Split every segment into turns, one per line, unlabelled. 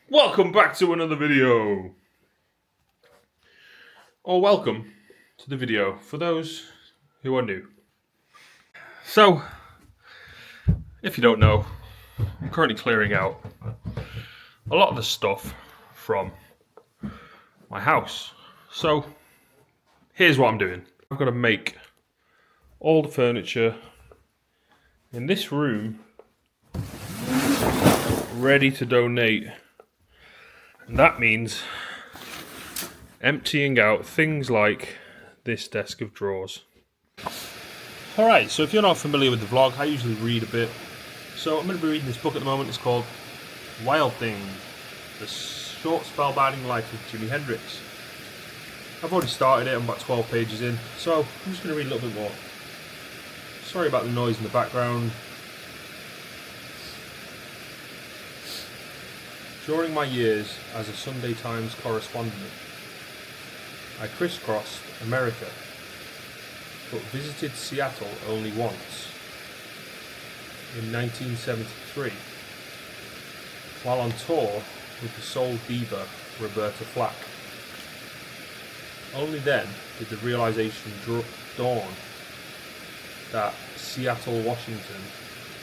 Welcome back to another video. Or welcome to the video for those who are new. So, if you don't know, I'm currently clearing out a lot of the stuff from my house. So, here's what I'm doing. I've got to make all the furniture in this room ready to donate. And that means emptying out things like this desk of drawers. Alright, so if you're not familiar with the vlog, I usually read a bit. So I'm going to be reading this book at the moment. It's called Wild Thing, The Short Spellbinding Life of Jimi Hendrix. I've already started it, I'm about 12 pages in, so I'm just going to read a little bit more. Sorry about the noise in the background. During my years as a Sunday Times correspondent, I crisscrossed America, but visited Seattle only once, in 1973, while on tour with the soul diva Roberta Flack. Only then did the realization dawn that Seattle, Washington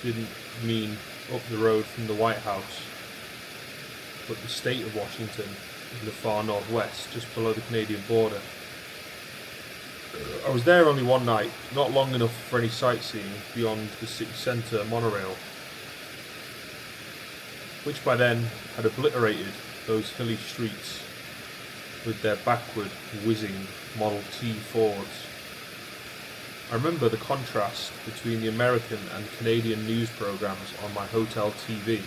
didn't mean up the road from the White House, but the state of Washington in the far northwest, just below the Canadian border. I was there only one night, not long enough for any sightseeing beyond the city centre monorail, which by then had obliterated those hilly streets with their backward, whizzing Model T Fords. I remember the contrast between the American and Canadian news programmes on my hotel TV.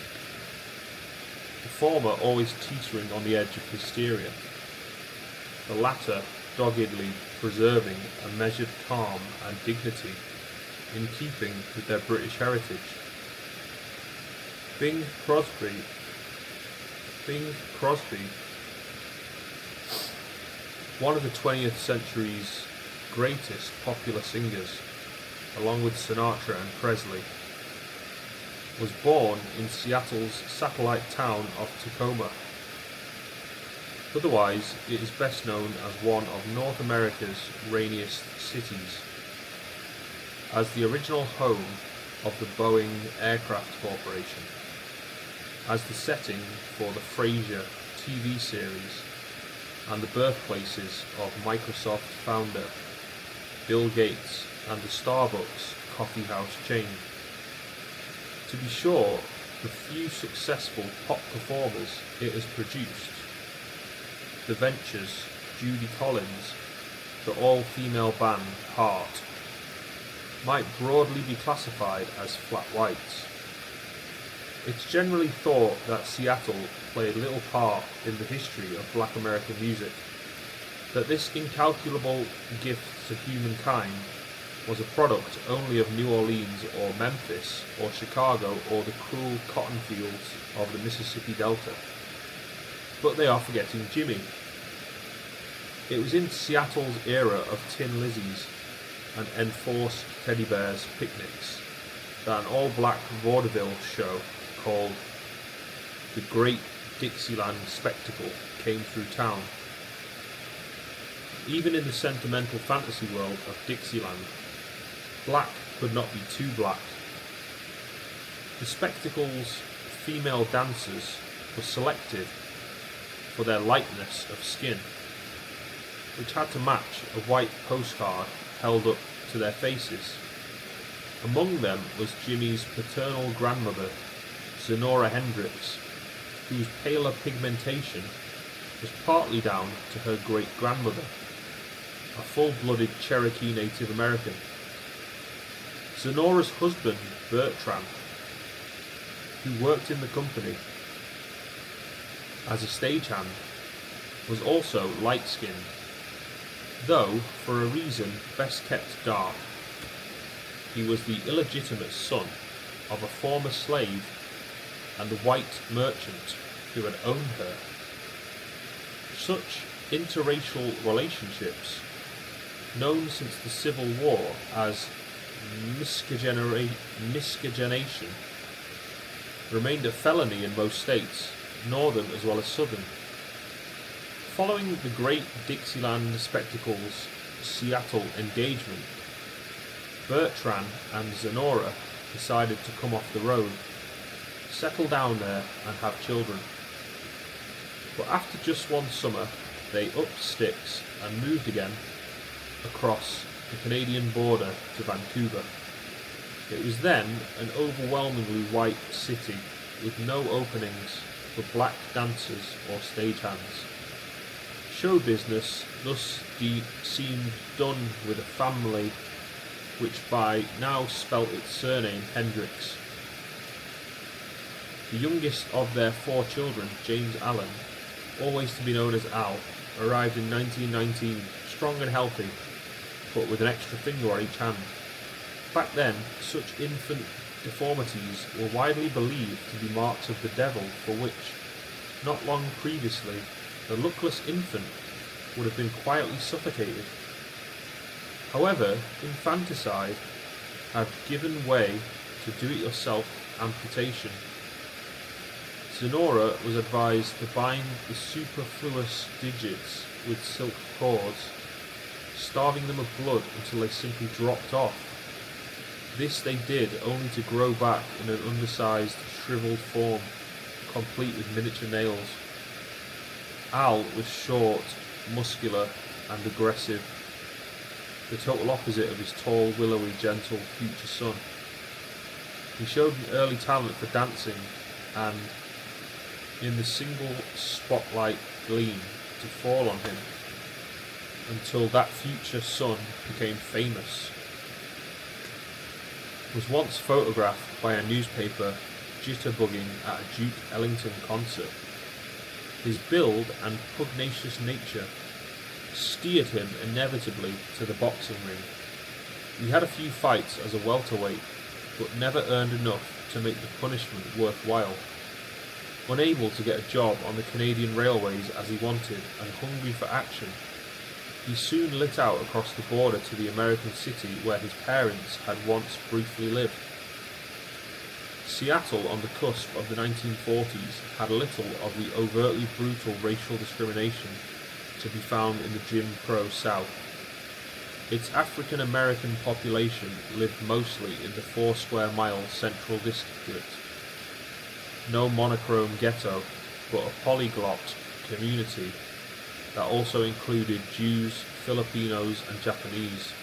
The former always teetering on the edge of hysteria, the latter doggedly preserving a measured calm and dignity in keeping with their British heritage. Bing Crosby, one of the 20th century's greatest popular singers, along with Sinatra and Presley, was born in Seattle's satellite town of Tacoma. Otherwise, it is best known as one of North America's rainiest cities, as the original home of the Boeing Aircraft Corporation, as the setting for the Frasier TV series, and the birthplaces of Microsoft founder Bill Gates and the Starbucks coffee house chain. To be sure, the few successful pop performers it has produced, The Ventures, Judy Collins, the all-female band Heart, might broadly be classified as flat whites. It's generally thought that Seattle played little part in the history of black American music, that this incalculable gift to humankind was a product only of New Orleans or Memphis or Chicago or the cruel cotton fields of the Mississippi Delta. But they are forgetting Jimi. It was in Seattle's era of Tin Lizzies and enforced teddy bears picnics that an all-black vaudeville show called The Great Dixieland Spectacle came through town. Even in the sentimental fantasy world of Dixieland, black could not be too black. The spectacle's female dancers were selected for their lightness of skin, which had to match a white postcard held up to their faces. Among them was Jimi's paternal grandmother, Zenora Hendrix, whose paler pigmentation was partly down to her great-grandmother, a full-blooded Cherokee Native American. Zenora's husband, Bertram, who worked in the company as a stagehand, was also light-skinned, though for a reason best kept dark. He was the illegitimate son of a former slave and the white merchant who had owned her. Such interracial relationships, known since the Civil War as miscegenation, remained a felony in most states, northern as well as southern. Following the Great Dixieland Spectacles Seattle engagement, Bertrand and Zenora decided to come off the road, settle down there and have children. But after just one summer, they upped sticks and moved again across the Canadian border to Vancouver. It was then an overwhelmingly white city with no openings for black dancers or stagehands. Show business thus seemed done with a family which by now spelt its surname Hendricks. The youngest of their 4 children, James Allen, always to be known as Al, arrived in 1919, strong and healthy, but with an extra finger on each hand. Back then, such infant deformities were widely believed to be marks of the devil, for which, not long previously, the luckless infant would have been quietly suffocated. However, infanticide had given way to do-it-yourself amputation. Zenora was advised to bind the superfluous digits with silk cords, starving them of blood until they simply dropped off. This they did only to grow back in an undersized, shriveled form, complete with miniature nails. Al was short, muscular, and aggressive, the total opposite of his tall, willowy, gentle future son. He showed an early talent for dancing, and in the single spotlight gleam to fall on him until that future son became famous. Was once photographed by a newspaper jitterbugging at a Duke Ellington concert. His build and pugnacious nature steered him inevitably to the boxing ring. He had a few fights as a welterweight, but never earned enough to make the punishment worthwhile. Unable to get a job on the Canadian railways as he wanted and hungry for action, he soon lit out across the border to the American city where his parents had once briefly lived. Seattle, on the cusp of the 1940s, had little of the overtly brutal racial discrimination to be found in the Jim Crow South. Its African American population lived mostly in the 4 square mile central district. No monochrome ghetto, but a polyglot community that also included Jews, Filipinos, and Japanese.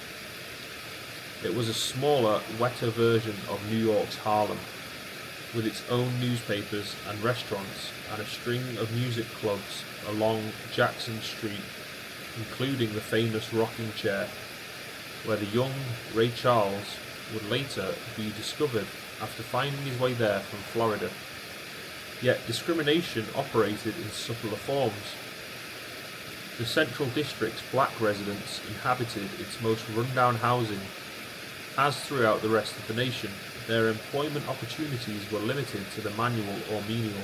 It was a smaller, wetter version of New York's Harlem, with its own newspapers and restaurants and a string of music clubs along Jackson Street, including the famous Rocking Chair, where the young Ray Charles would later be discovered after finding his way there from Florida. Yet discrimination operated in subtler forms. The Central District's black residents inhabited its most run-down housing. As throughout the rest of the nation, their employment opportunities were limited to the manual or menial.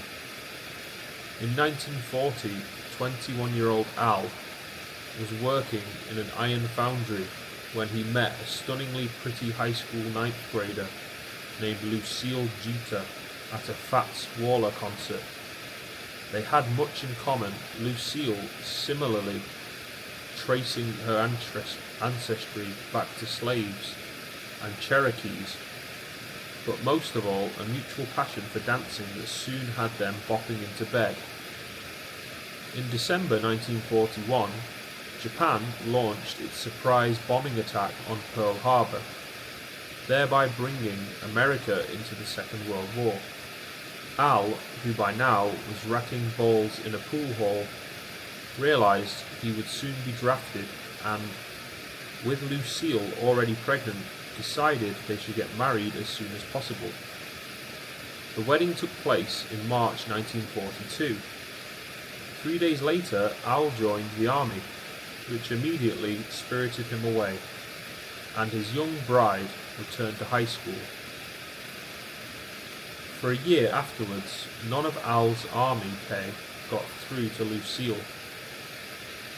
In 1940, 21-year-old Al was working in an iron foundry when he met a stunningly pretty high school 9th grader named Lucille Jeter at a Fats Waller concert. They had much in common, Lucille similarly tracing her ancestry back to slaves and Cherokees, but most of all a mutual passion for dancing that soon had them bopping into bed. In December 1941, Japan launched its surprise bombing attack on Pearl Harbor, thereby bringing America into the Second World War. Al, who by now was racking balls in a pool hall, realized he would soon be drafted and, with Lucille already pregnant, decided they should get married as soon as possible. The wedding took place in March 1942. 3 days later, Al joined the army, which immediately spirited him away, and his young bride returned to high school. For a year afterwards, none of Al's army pay got through to Lucille,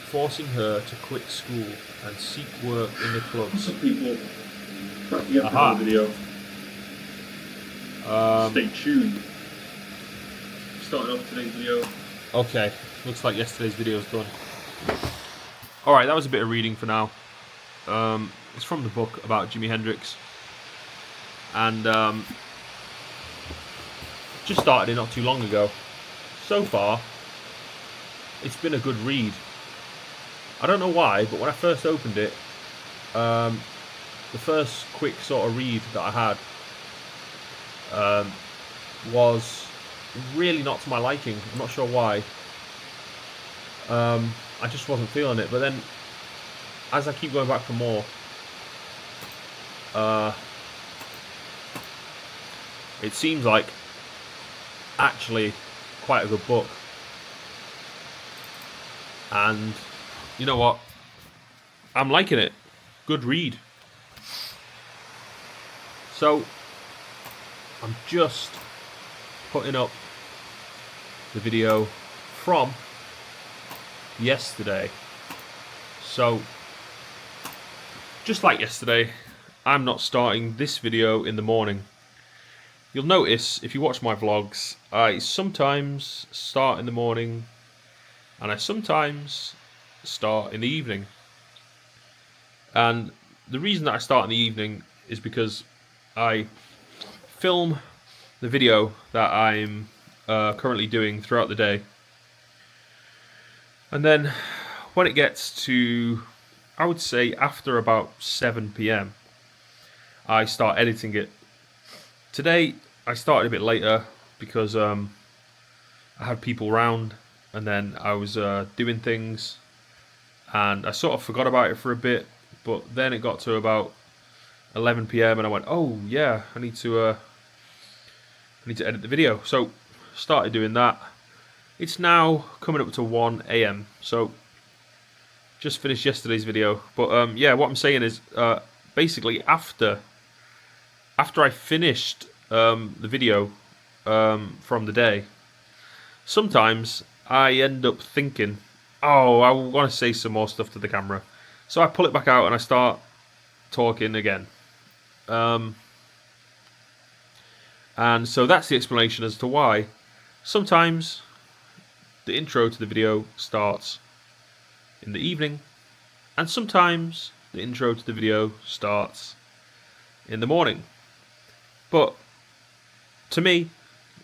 forcing her to quit school and seek work in the clubs.
People cracking up in the video. Stay tuned. starting off today's video.
Okay, looks like yesterday's video is done. Alright, that was a bit of reading for now. It's from the book about Jimi Hendrix. And just started it not too long ago. So far, it's been a good read. I don't know why, but when I first opened it, the first quick sort of read that I had was really not to my liking. I'm not sure why. I just wasn't feeling it. But then, as I keep going back for more, it seems like actually quite a good book. And you know what? I'm liking it. Good read. So I'm just putting up the video from yesterday. So just like yesterday, I'm not starting this video in the morning. You'll notice if you watch my vlogs, I sometimes start in the morning and I sometimes start in the evening. And the reason that I start in the evening is because I film the video that I'm currently doing throughout the day. And then when it gets to, I would say after about 7 PM, I start editing it. Today I started a bit later because I had people round, and then I was doing things, and I sort of forgot about it for a bit. But then it got to about 11 PM, and I went, "Oh yeah, I need to edit the video." So started doing that. It's now coming up to 1 AM. So just finished yesterday's video. But yeah, what I'm saying is basically after I finished the video from the day, sometimes I end up thinking, oh, I want to say some more stuff to the camera. So I pull it back out and I start talking again. And so that's the explanation as to why sometimes the intro to the video starts in the evening, and sometimes the intro to the video starts in the morning. But to me,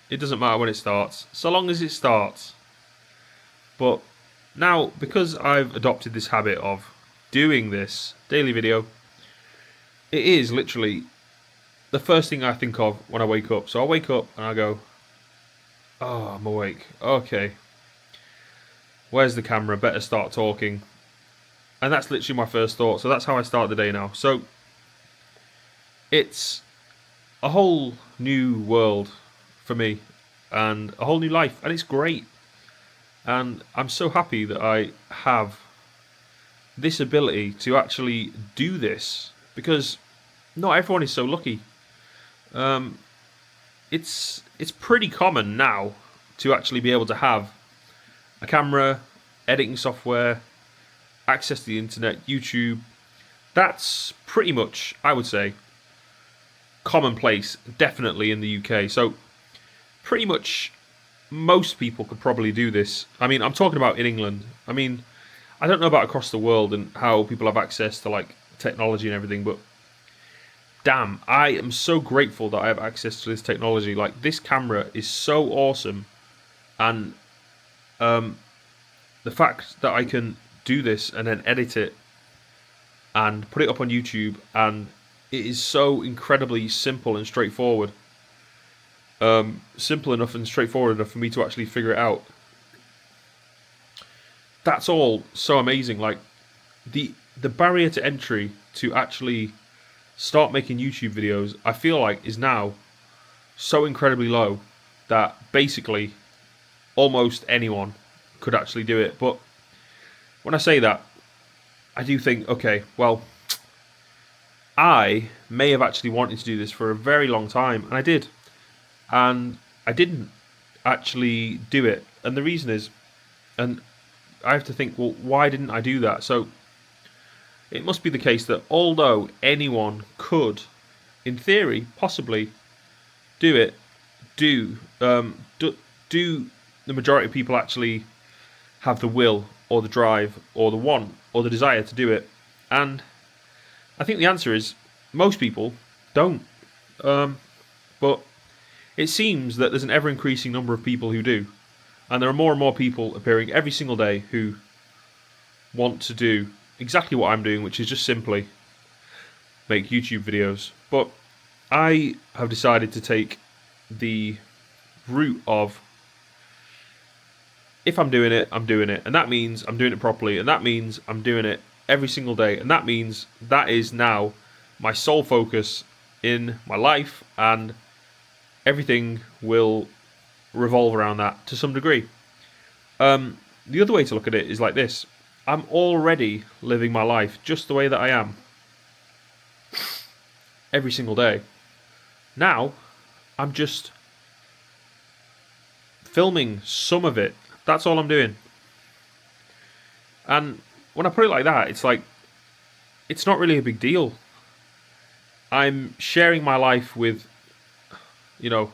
it doesn't matter when it starts, so long as it starts. But now, because I've adopted this habit of doing this daily video, it is literally the first thing I think of when I wake up. So I wake up and I go, oh, I'm awake. Okay. Where's the camera? Better start talking. And that's literally my first thought. So that's how I start the day now. So it's a whole new world for me and a whole new life. And it's great. And I'm so happy that I have this ability to actually do this, because not everyone is so lucky. It's pretty common now to actually be able to have a camera, editing software, access to the internet, YouTube. That's pretty much, I would say, commonplace, definitely in the UK. So pretty much most people could probably do this. I mean, I'm talking about in England. I mean, I don't know about across the world and how people have access to like technology and everything, but damn, I am so grateful that I have access to this technology. Like, this camera is so awesome, and the fact that I can do this and then edit it and put it up on YouTube, and it is so incredibly simple and straightforward. Simple enough and straightforward enough for me to actually figure it out. That's all so amazing. Like, the barrier to entry to actually start making YouTube videos, I feel like, is now so incredibly low that basically almost anyone could actually do it. But when I say that, I do think, okay, well, I may have actually wanted to do this for a very long time, and I did. And I didn't actually do it. And the reason is, and I have to think, well, why didn't I do that? So it must be the case that although anyone could, in theory, possibly do it, do the majority of people actually have the will or the drive or the want or the desire to do it. And I think the answer is most people don't. But it seems that there's an ever-increasing number of people who do. And there are more and more people appearing every single day who want to do exactly what I'm doing, which is just simply make YouTube videos. But I have decided to take the route of, if I'm doing it, I'm doing it. And that means I'm doing it properly. And that means I'm doing it every single day. And that means that is now my sole focus in my life. And everything will revolve around that to some degree. The other way to look at it is like this. I'm already living my life just the way that I am. Every single day. Now, I'm just filming some of it. That's all I'm doing. And when I put it like that, it's like, it's not really a big deal. I'm sharing my life with, you know,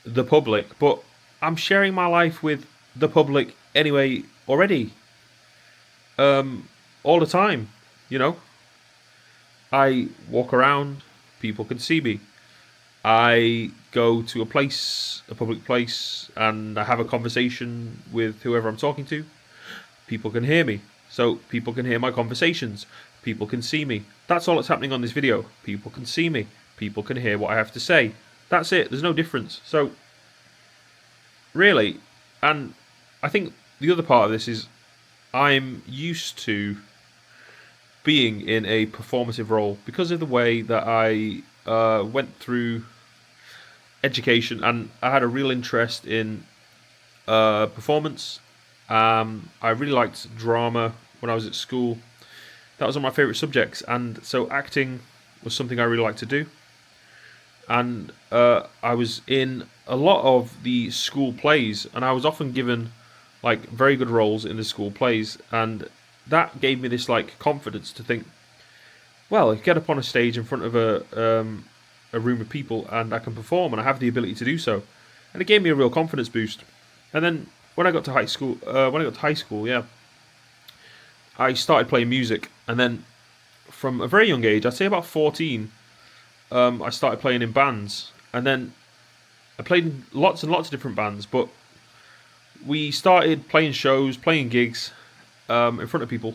the public, but I'm sharing my life with the public anyway already. All the time, you know. I walk around, people can see me. I go to a place, a public place, and I have a conversation with whoever I'm talking to. People can hear me. So people can hear my conversations. People can see me. That's all that's happening on this video. People can see me. People can hear what I have to say. That's it. There's no difference. So, really, and I think the other part of this is I'm used to being in a performative role because of the way that I went through education, and I had a real interest in performance. I really liked drama when I was at school. That was one of my favourite subjects, and so acting was something I really liked to do. And I was in a lot of the school plays, and I was often given like very good roles in the school plays, and that gave me this like confidence to think, well, I get up on a stage in front of a room of people and I can perform, and I have the ability to do so, and it gave me a real confidence boost. And then when I got to high school, I started playing music, and then from a very young age, I'd say about 14, I started playing in bands, and then I played in lots and lots of different bands, but we started playing shows, playing gigs in front of people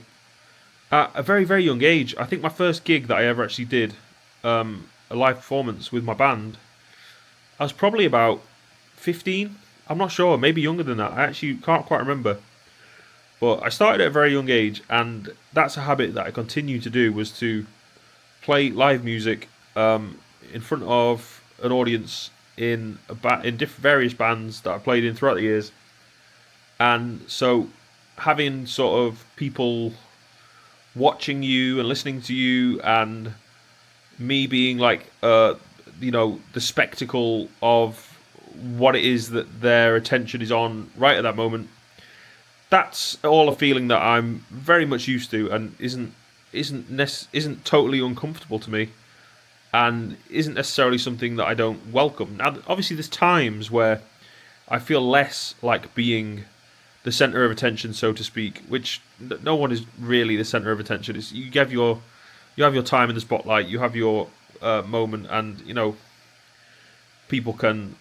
at a very, very young age. I think my first gig that I ever actually did, a live performance with my band, I was probably about 15. I'm not sure, maybe younger than that. I actually can't quite remember. But I started at a very young age, and that's a habit that I continue to do, was to play live music in front of an audience in various bands that I played in throughout the years. And so having sort of people watching you and listening to you, and me being like, the spectacle of what it is that their attention is on right at that moment, that's all a feeling that I'm very much used to, and isn't totally uncomfortable to me, and isn't necessarily something that I don't welcome. Now, obviously, there's times where I feel less like being the center of attention, so to speak, which no one is really the center of attention. It's, you have your time in the spotlight, you have your moment, and people can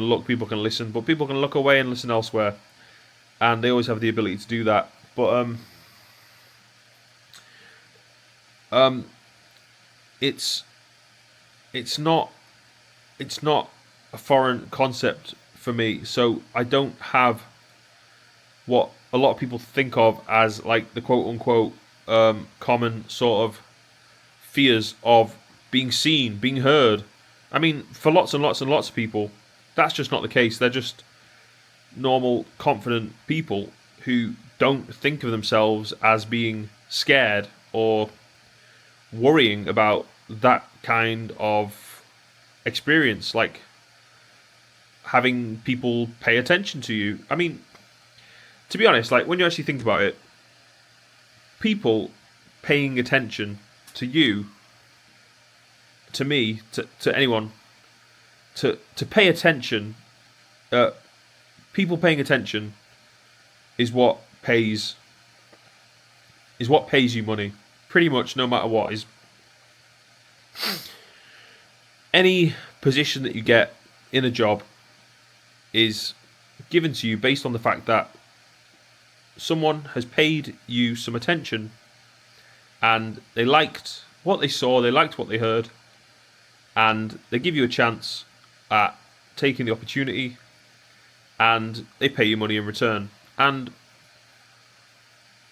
look, people can listen, but people can look away and listen elsewhere, and they always have the ability to do that. But it's not a foreign concept for me. So I don't have what a lot of people think of as like the quote unquote common sort of fears of being seen, being heard. I mean, for lots and lots and lots of people, that's just not the case. They're just normal, confident people who don't think of themselves as being scared or worrying about that kind of experience, like having people pay attention to you. I mean, to be honest, like when you actually think about it, people paying attention to you, to me, to anyone, to pay attention, people paying attention is what pays you money, pretty much, no matter what. Is any position that you get in a job is given to you based on the fact that someone has paid you some attention and they liked what they saw, they liked what they heard, and they give you a chance at taking the opportunity, and they pay you money in return. And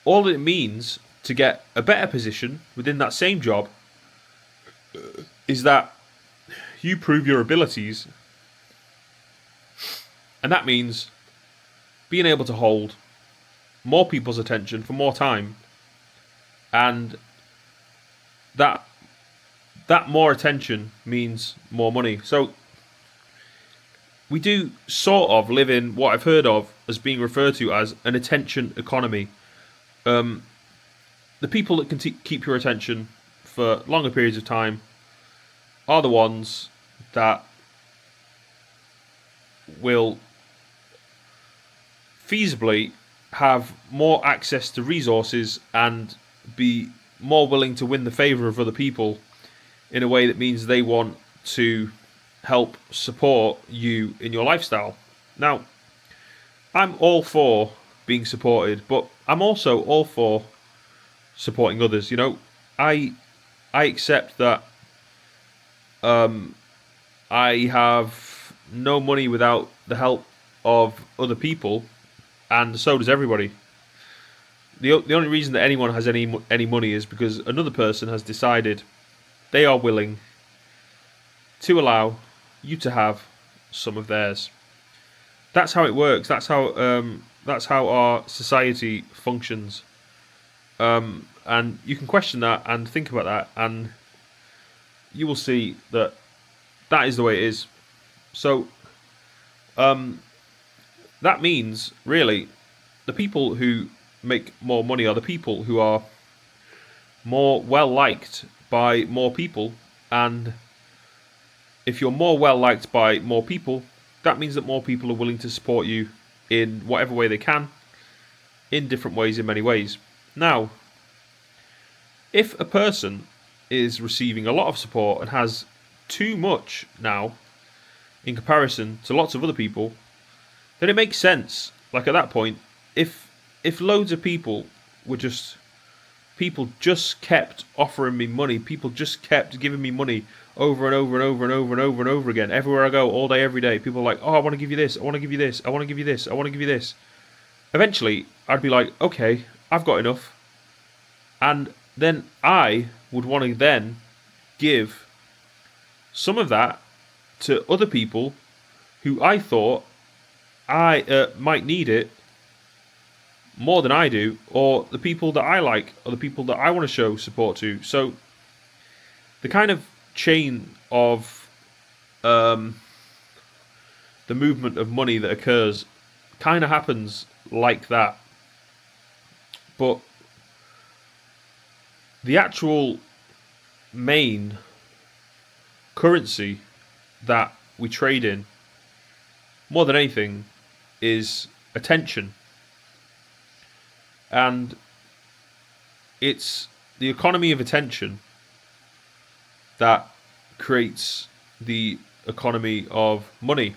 all it means to get a better position within that same job is that you prove your abilities, and that means being able to hold more people's attention for more time, and that more attention means more money. So we do sort of live in what I've heard of as being referred to as an attention economy. The people that can keep your attention for longer periods of time are the ones that will feasibly have more access to resources and be more willing to win the favour of other people in a way that means they want to help support you in your lifestyle. Now, I'm all for being supported, but I'm also all for supporting others. You know, I accept that I have no money without the help of other people, and so does everybody. The only reason that anyone has any money is because another person has decided they are willing to allow you to have some of theirs. That's how it works. That's how our society functions. And you can question that and think about that, and you will see that is the way it is. So that means, really, the people who make more money are the people who are more well-liked by more people. And if you're more well-liked by more people, that means that more people are willing to support you in whatever way they can, in different ways, in many ways. Now, if a person is receiving a lot of support and has too much now in comparison to lots of other people, then it makes sense. Like, at that point, if loads of people just kept offering me money, people just kept giving me money over and over and over and over and over and over again, everywhere I go, all day, every day, people are like, oh, I want to give you this, I want to give you this, I want to give you this, I want to give you this. Eventually, I'd be like, okay, I've got enough. And then I would want to then give some of that to other people who I thought I might need it more than I do, or the people that I like, or the people that I want to show support to. So the kind of chain of the movement of money that occurs kind of happens like that. But the actual main currency that we trade in, more than anything, is attention. And it's the economy of attention that creates the economy of money.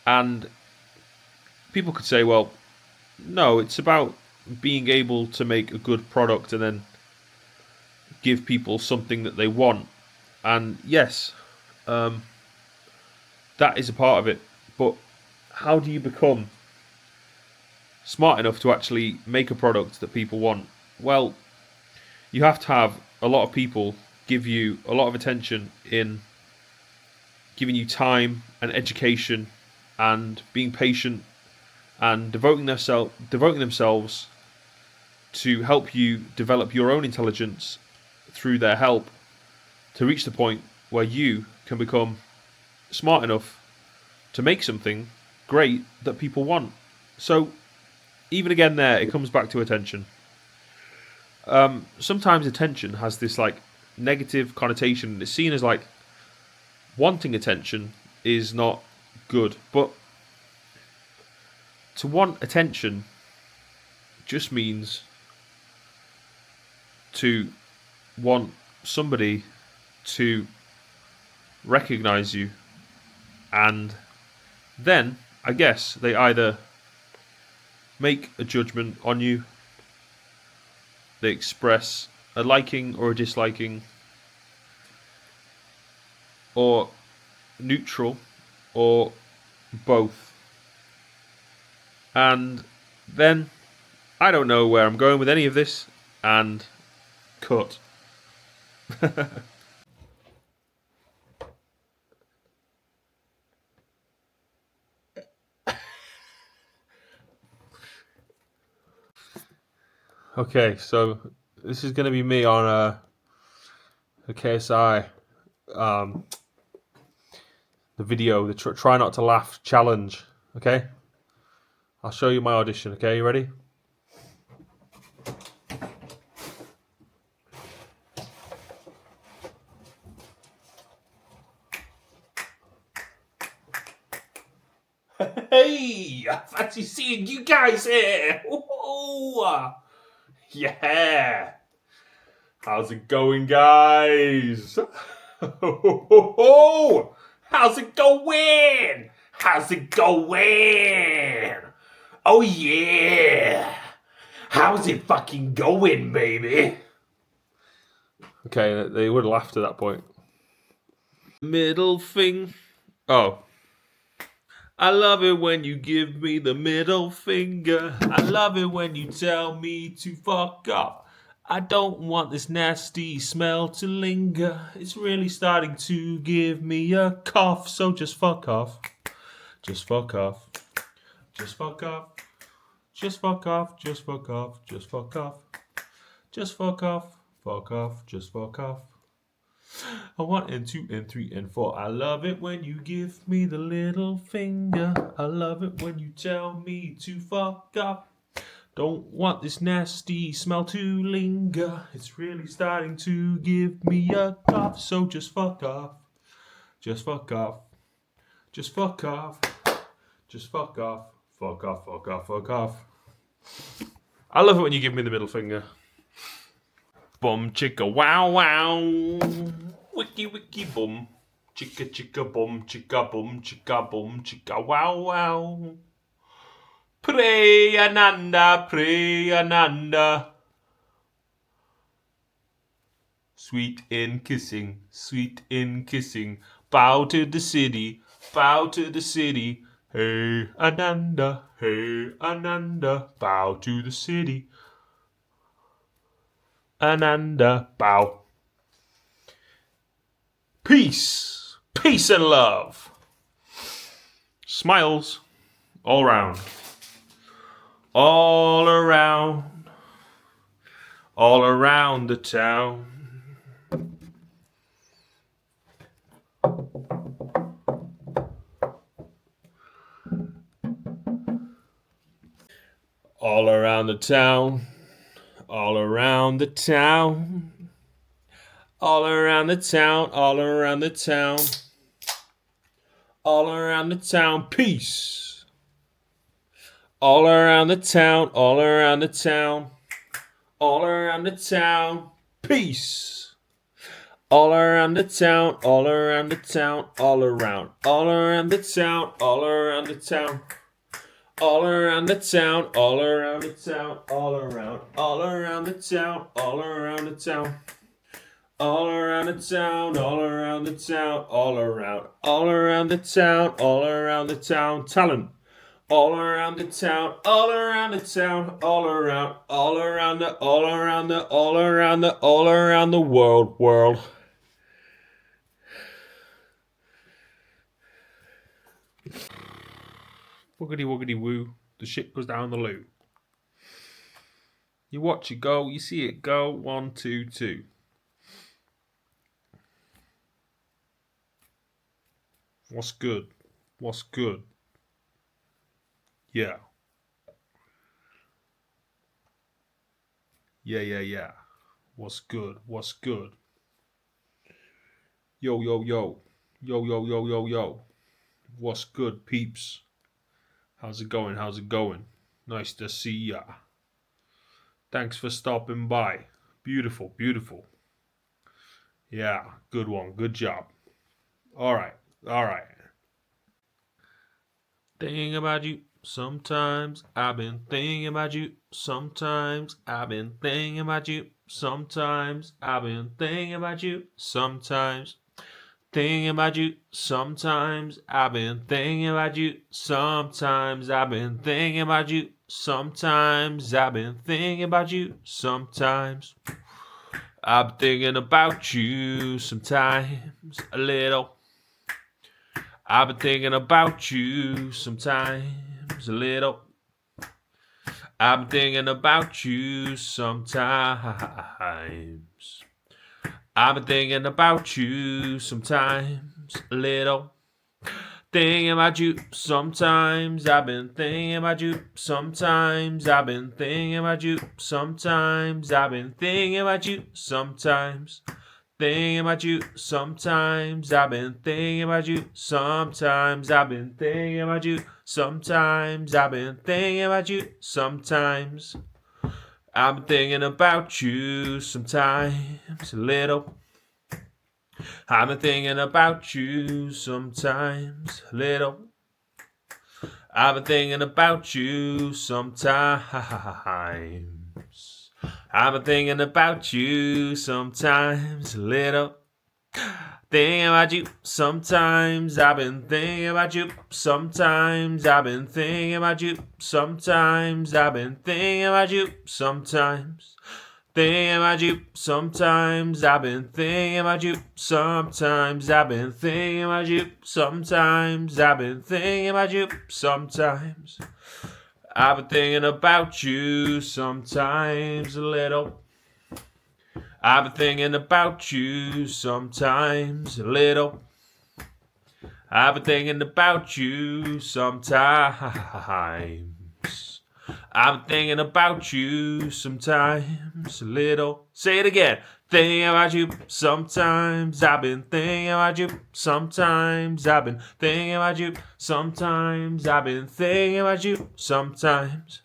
And people could say, well, no, it's about being able to make a good product and then give people something that they want. And yes, that is a part of it. But how do you become smart enough to actually make a product that people want? Well, you have to have a lot of people give you a lot of attention in giving you time and education and being patient and devoting themselves to help you develop your own intelligence through their help, to reach the point where you can become smart enough to make something great that people want. So even again there, it comes back to attention. Sometimes attention has this like negative connotation. It's seen as like wanting attention is not good. But to want attention just means to want somebody to recognize you, and then I guess they either make a judgment on you, they express a liking or a disliking, or neutral, or both. And then I don't know where I'm going with any of this, and cut. Okay, so this is going to be me on a KSI, the video, the try not to laugh challenge. Okay, I'll show you my audition. Okay, you ready? Hey, I fancy seeing you guys here. Whoa. Yeah. How's it going, guys? How's it going? How's it going? Oh, yeah. How's it fucking going, baby? Okay, they would have laughed at that point. Middle thing. Oh. I love it when you give me the middle finger. I love it when you tell me to fuck off. I don't want this nasty smell to linger. It's really starting to give me a cough. So just fuck off. Just fuck off. Just fuck off. Just fuck off. Just fuck off. Just fuck off. Just fuck off. Fuck off. Just fuck off. 1 and 2 and 3 and 4. I love it when you give me the little finger. I love it when you tell me to fuck off. Don't want this nasty smell to linger. It's really starting to give me a cough. So just fuck off. Just fuck off. Just fuck off. Just fuck off. Fuck off, fuck off, fuck off. I love it when you give me the middle finger. Bum chicka wow wow. Wiki wiki bum. Chicka chicka bum chicka bum chicka wow wow. Pray Ananda, pray Ananda. Sweet in kissing, sweet in kissing. Bow to the city, bow to the city. Hey Ananda, bow to the city. Ananda, bow. Peace, peace and love. Smiles all around. All around. All around the town. All around the town. All around the town. All around the town. All around the town. All around the town. Peace. All around the town. All around the town. All around the town. Peace. All around the town. All around the town. All around. All around the town. All around the town. All around the town, all around the town, all around the town, all around the town, all around the town, all around the town, all around the town, all around the town, talent, all around the town, all around the town, all around the world. Woogity woogity woo, the ship goes down the loo. You watch it go, you see it go, 1, 2, 2. What's good? What's good? Yeah. Yeah. What's good? What's good? Yo. Yo. What's good, peeps? How's it going? How's it going? Nice to see ya. Thanks for stopping by. Beautiful, beautiful. Yeah, good one. Good job. All right, all right. Thinking about you. Sometimes I've been thinking about you. Sometimes I've been thinking about you. Sometimes I've been thinking about you. Sometimes thinking about you. Sometimes I've been thinking about you. Sometimes I've been thinking about you. Sometimes I've been thinking about you. Sometimes I've been thinking about you. Sometimes a little. I've been thinking about you. Sometimes a little. I've been thinking about you. Sometimes. I've been thinking about you. Sometimes a little. Thinking about you. Sometimes I've been thinking about you. Sometimes I've been thinking about you. Sometimes I've been thinking about you. Sometimes thinking about you. Sometimes I've been thinking about you. Sometimes I've been thinking about you. Sometimes I've been thinking about you. Sometimes I've been thinking about you. Sometimes a little. I've been thinking about you. Sometimes a little. I've been thinking about you. Sometimes I've been thinking about you. Sometimes a little. Thinking about you. Sometimes I've been thinking about you. Sometimes I've been thinking about you. Sometimes I've been thinking about you. Sometimes thinking about you. Sometimes I've been thinking about you. Sometimes I've been thinking about you. Sometimes I've been thinking about you. Sometimes I've been thinking about you. Sometimes a little. I've been thinking about you. Sometimes a little. I've been thinking about you. Sometimes I've been thinking about you. Sometimes a little. Say it again. Thinking about you. Sometimes I've been thinking about you. Sometimes I've been thinking about you. Sometimes I've been thinking about you. Sometimes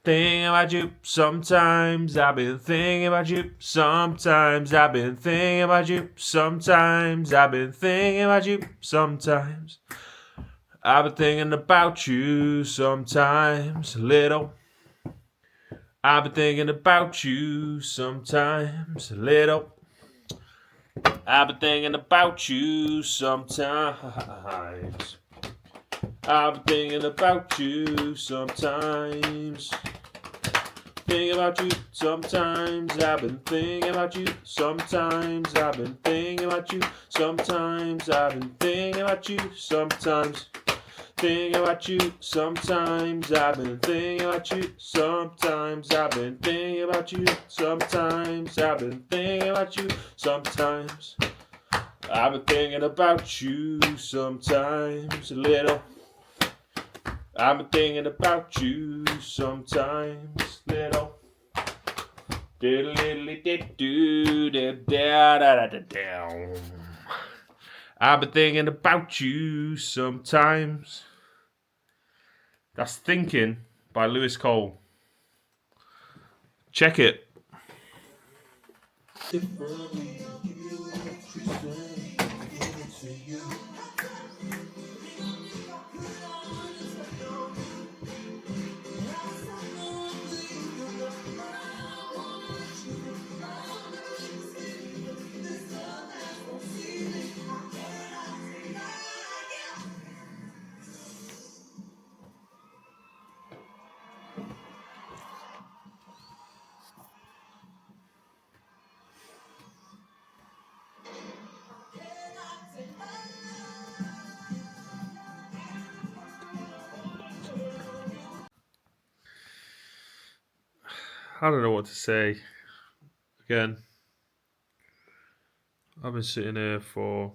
thinking about you. Sometimes I've been thinking about you. Sometimes I've been thinking about you. Sometimes I've been thinking about you. Sometimes I've been thinking about you. Sometimes a little. I've been thinking about you. Sometimes a little. I've been thinking about you. Sometimes I've been thinking about you. Sometimes thinking about you. Sometimes I've been thinking about you. Sometimes I've been thinking about you. Sometimes I've been thinking about you. Sometimes thinking about you. Sometimes I've been thinking about you. Sometimes I've been thinking about you. Sometimes I've been thinking about you. Sometimes I've been thinking about you. Sometimes a little. I've been thinking about you. Sometimes little. I've been thinking about you sometimes. That's Thinking by Lewis Cole. Check it. I don't know what to say. Again, I've been sitting here for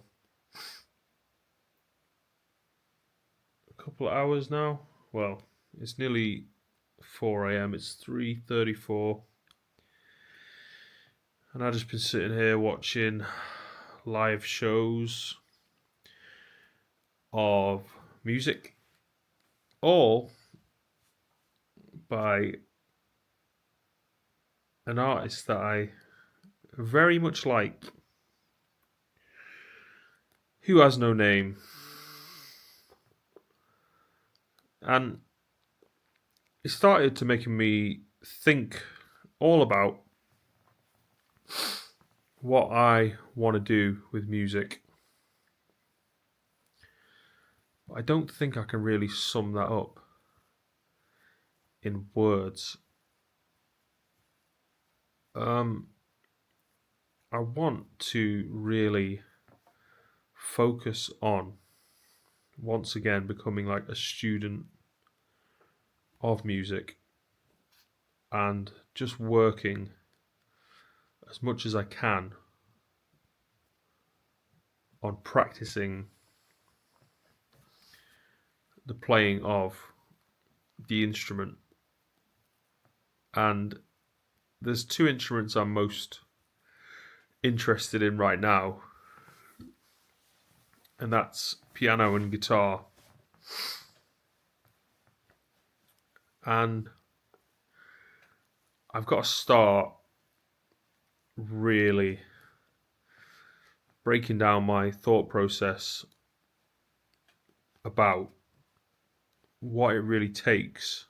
a couple of hours now. Well, it's nearly 4 a.m. It's 3:34, and I've just been sitting here watching live shows of music, all by an artist that I very much like, who has no name. And it started to making me think all about what I want to do with music. But I don't think I can really sum that up in words. I want to really focus on, once again, becoming like a student of music and just working as much as I can on practicing the playing of the instrument. And there's two instruments I'm most interested in right now, and that's piano and guitar. And I've got to start really breaking down my thought process about what it really takes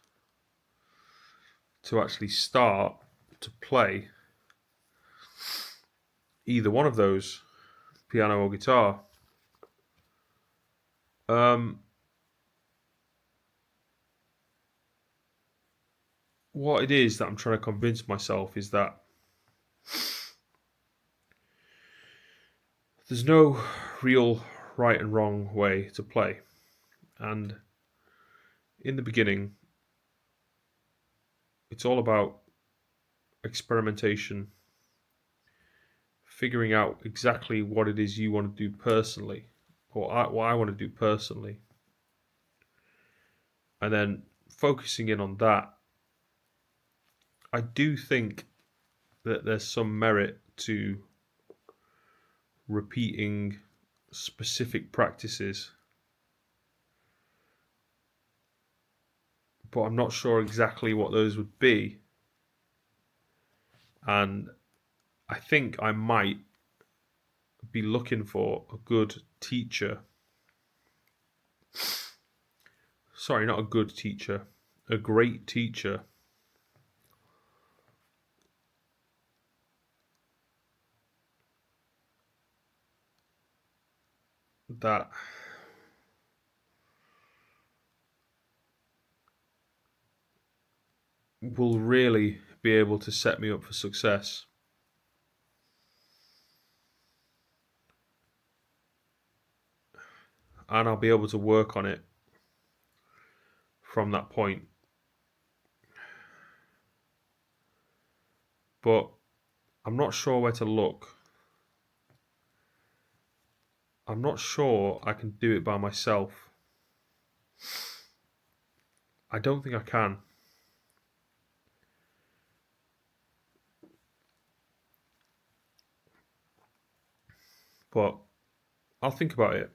to actually start to play either one of those, piano or guitar. What it is that I'm trying to convince myself is that there's no real right and wrong way to play. And in the beginning, it's all about experimentation, figuring out exactly what it is you want to do personally, or what I want to do personally, and then focusing in on that. I do think that there's some merit to repeating specific practices, but I'm not sure exactly what those would be. And I think I might be looking for a good teacher. Sorry, not a good teacher, a great teacher that will really be able to set me up for success. And I'll be able to work on it from that point. But I'm not sure where to look. I'm not sure I can do it by myself. I don't think I can. But I'll think about it.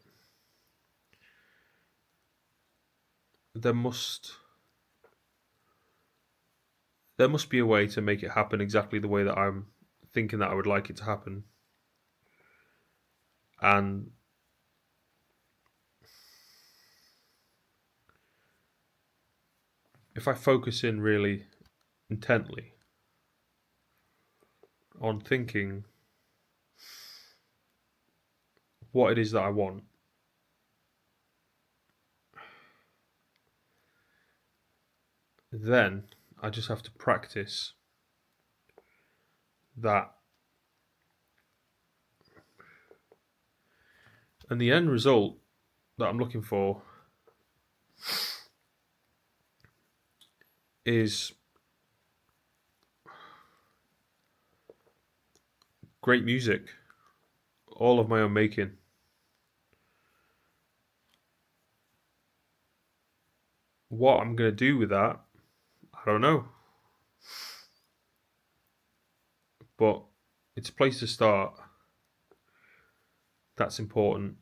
There must be a way to make it happen exactly the way that I'm thinking that I would like it to happen. And if I focus in really intently on thinking what it is that I want, then I just have to practice that. And the end result that I'm looking for is great music, all of my own making. What I'm going to do with that, I don't know. But it's a place to start. That's important.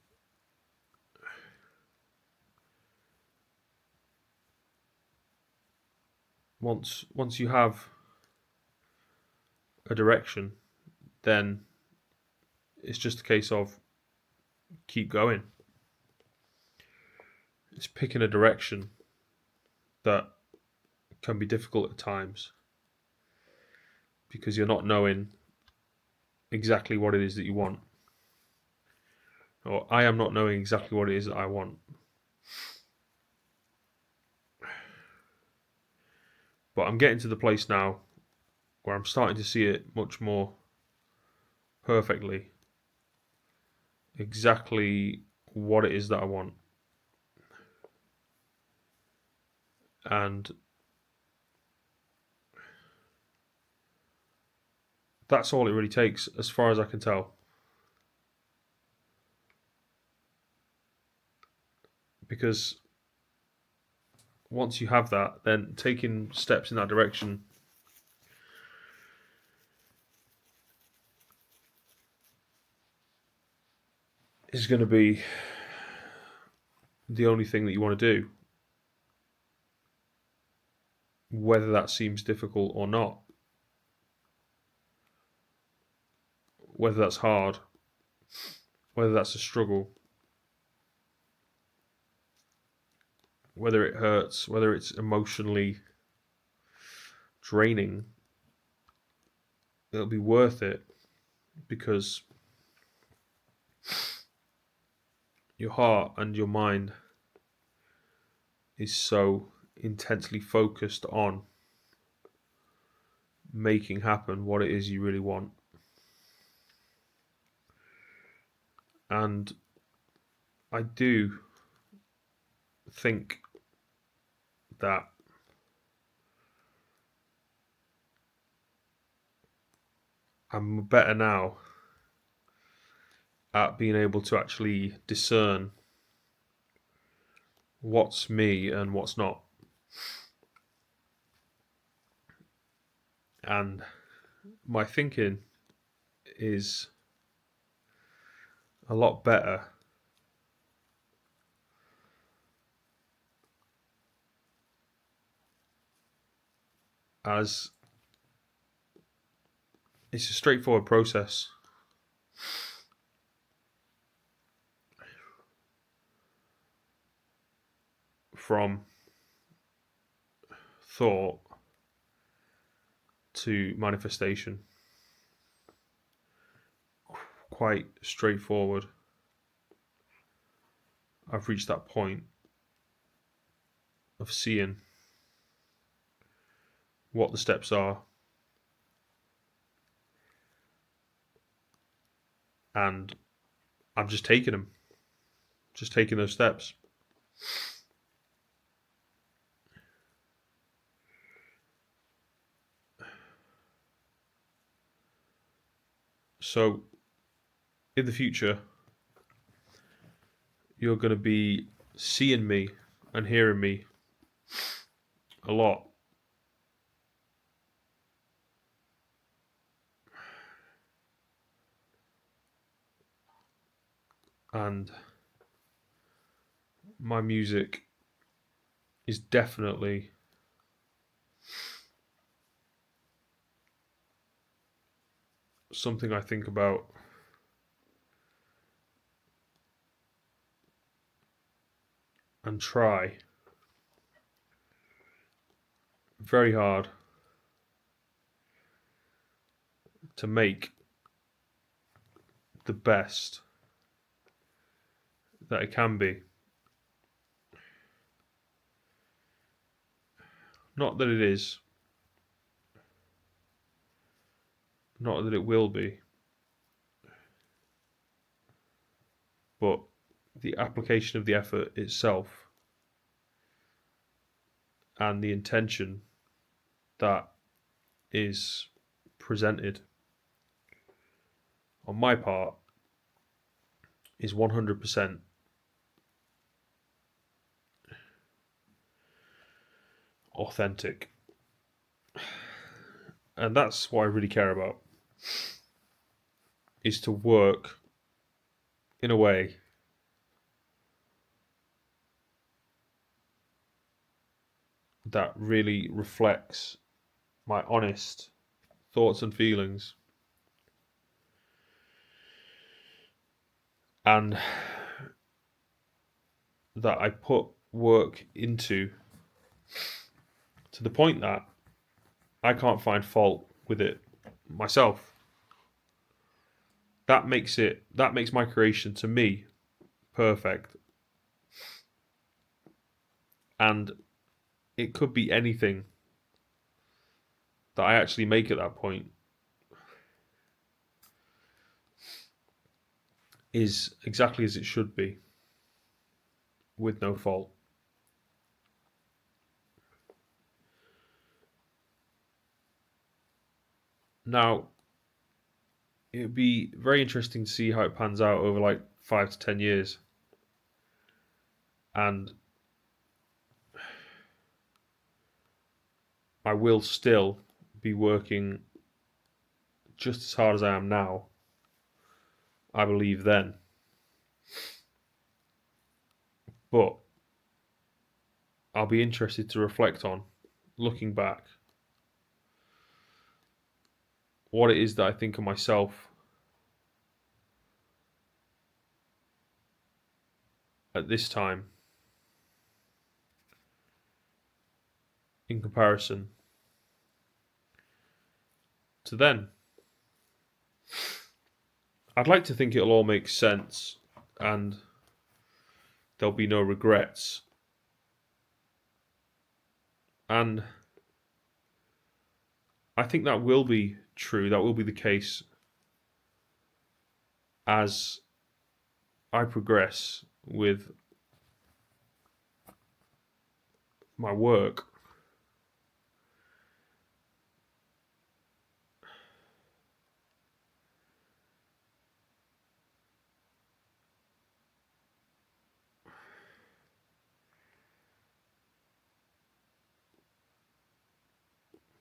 once you have a direction, then it's just a case of keep going. It's picking a direction that can be difficult at times because you're not knowing exactly what it is that you want. Or I am not knowing exactly what it is that I want. But I'm getting to the place now where I'm starting to see it much more perfectly. Exactly what it is that I want. And that's all it really takes, as far as I can tell. Because once you have that, then taking steps in that direction is going to be the only thing that you want to do, whether that seems difficult or not, whether that's hard, whether that's a struggle, whether it hurts, whether it's emotionally draining. It'll be worth it because your heart and your mind is so intensely focused on making happen what it is you really want. And I do think that I'm better now at being able to actually discern what's me and what's not. And my thinking is a lot better as it's a straightforward process. From thought to manifestation. Quite straightforward. I've reached that point of seeing what the steps are and I'm just taking them. Just taking those steps. So, in the future, you're going to be seeing me and hearing me a lot. And my music is definitely something I think about and try very hard to make the best that it can be. Not that it is, not that it will be, but the application of the effort itself and the intention that is presented on my part is 100% authentic. And that's what I really care about, is to work in a way that really reflects my honest thoughts and feelings, and that I put work into to the point that I can't find fault with it myself. That makes my creation, to me, perfect. And it could be anything that I actually make at that point is exactly as it should be, with no fault. Now, it would be very interesting to see how it pans out over like 5 to 10 years. And I will still be working just as hard as I am now, I believe then. But I'll be interested to reflect on, looking back, what it is that I think of myself at this time in comparison to then. I'd like to think it'll all make sense and there'll be no regrets. And I think that will be true, that will be the case as I progress with my work.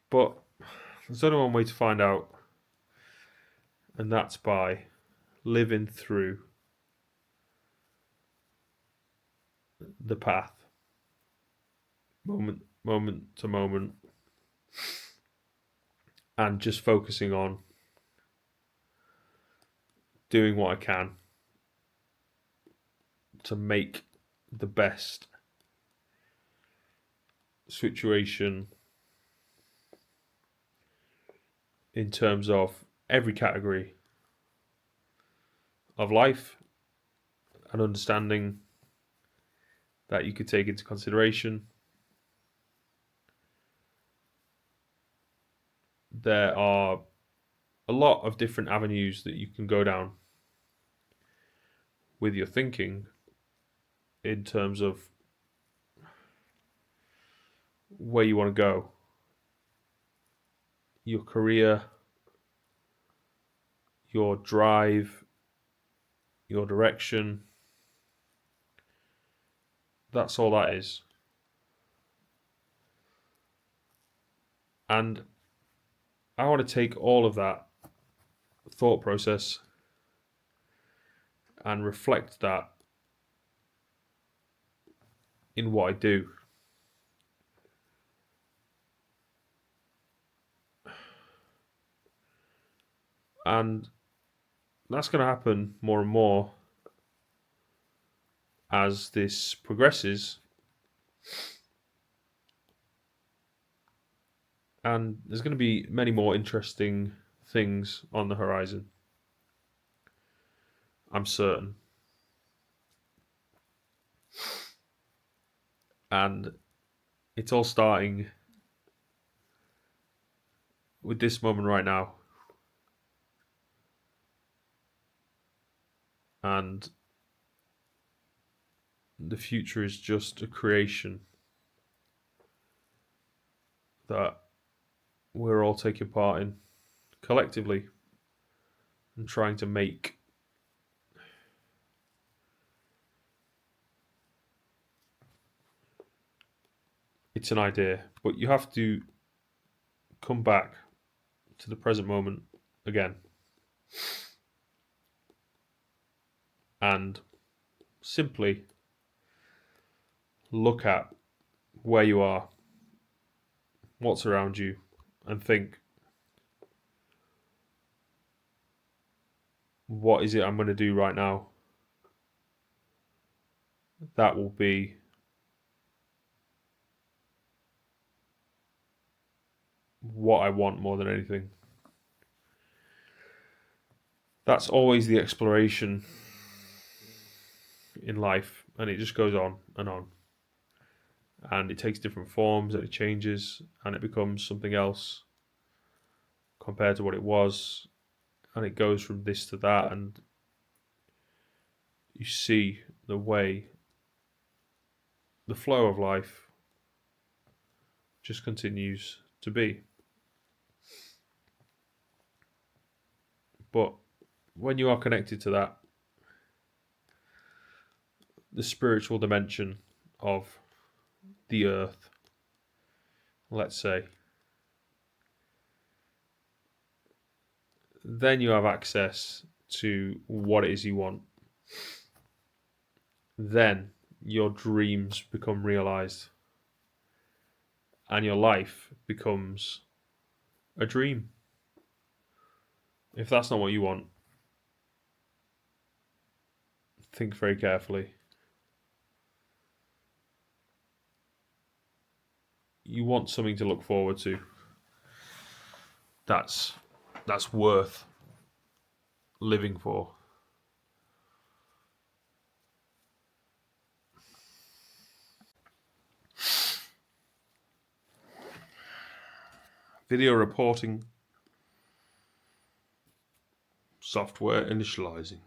But there's only one way to find out, and that's by living through the path, moment to moment, and just focusing on doing what I can to make the best situation in terms of every category of life and understanding that you could take into consideration. There are a lot of different avenues that you can go down with your thinking in terms of where you want to go, your career, your drive, your direction. That's all that is. And I want to take all of that thought process and reflect that in what I do. And that's going to happen more and more as this progresses. And there's going to be many more interesting things on the horizon, I'm certain. And it's all starting with this moment right now. And the future is just a creation that we're all taking part in collectively and trying to make. It's an idea, but you have to come back to the present moment again and simply look at where you are what's around you and think, what is it I'm going to do right now? That will be what I want more than anything. That's always the exploration in life, and it just goes on and on. And it takes different forms, and it changes, and it becomes something else compared to what it was, and it goes from this to that, and you see the way the flow of life just continues to be. But when you are connected to that, the spiritual dimension of the earth, let's say, then you have access to what it is you want. Then your dreams become realized, and your life becomes a dream. If that's not what you want, think very carefully. You want something to look forward to. That's worth living for. Video reporting. Software initializing.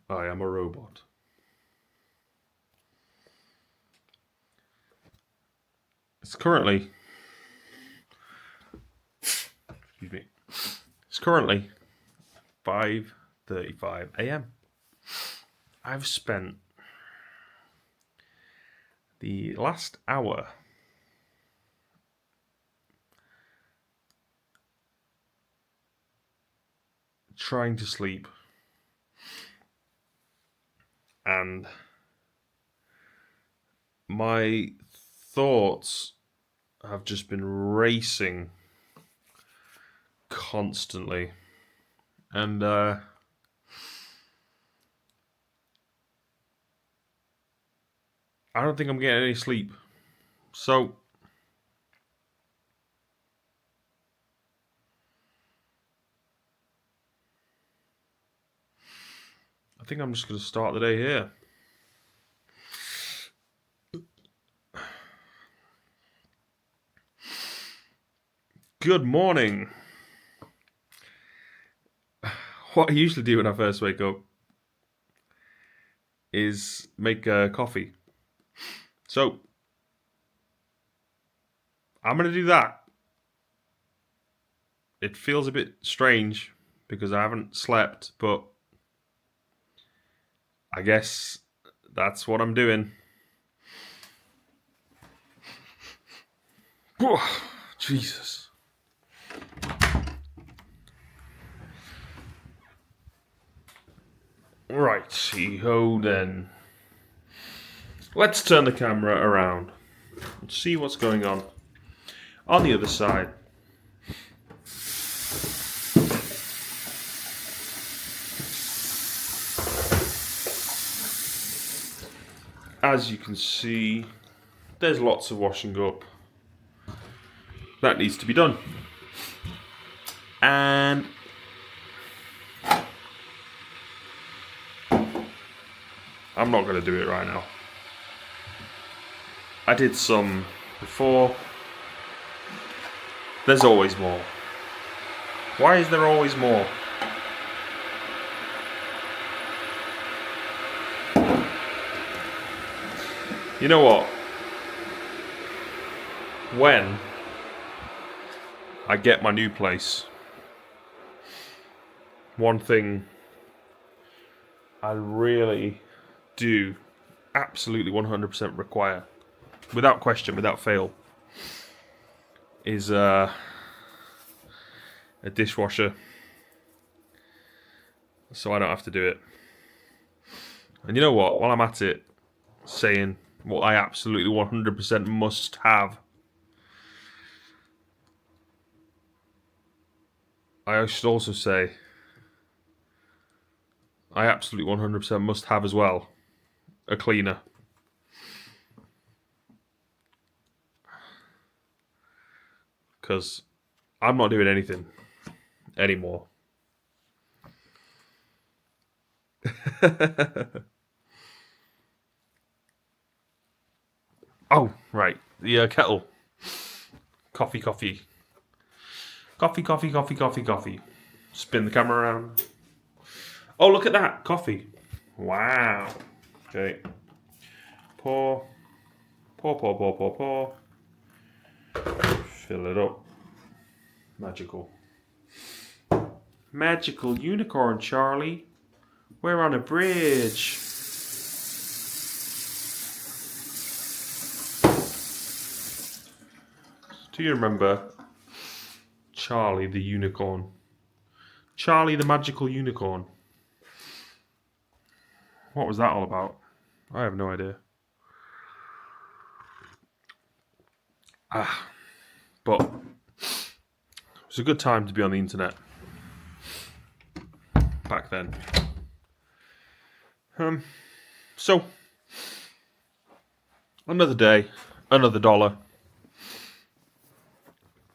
I am a robot. It's currently 5:35 a.m. I've spent the last hour trying to sleep, and my thoughts have just been racing constantly, and I don't think I'm getting any sleep. So I think I'm just going to start the day here. Good morning. What I usually do when I first wake up is make coffee. So I'm going to do that. It feels a bit strange because I haven't slept, but I guess that's what I'm doing. Oh, Jesus. Righty-ho then. Let's turn the camera around and see what's going on the other side. As you can see, there's lots of washing up that needs to be done. And I'm not going to do it right now. I did some before. There's always more. Why is there always more? You know what? When I get my new place, one thing I really do absolutely 100% require, without question, without fail, is a dishwasher, so I don't have to do it. And you know what? While I'm at it, saying what I absolutely 100% must have. I should also say, I absolutely 100% must have as well a cleaner. Because I'm not doing anything anymore. Oh, right. The kettle. Coffee, coffee. Coffee, coffee, coffee, coffee, coffee. Spin the camera around. Oh, look at that. Coffee. Wow. Okay. Pour. Pour, pour, pour, pour, pour. Fill it up. Magical. Magical unicorn, Charlie. We're on a bridge. Do you remember Charlie the unicorn? Charlie the magical unicorn. What was that all about? I have no idea. But it was a good time to be on the internet back then. So another day, another dollar,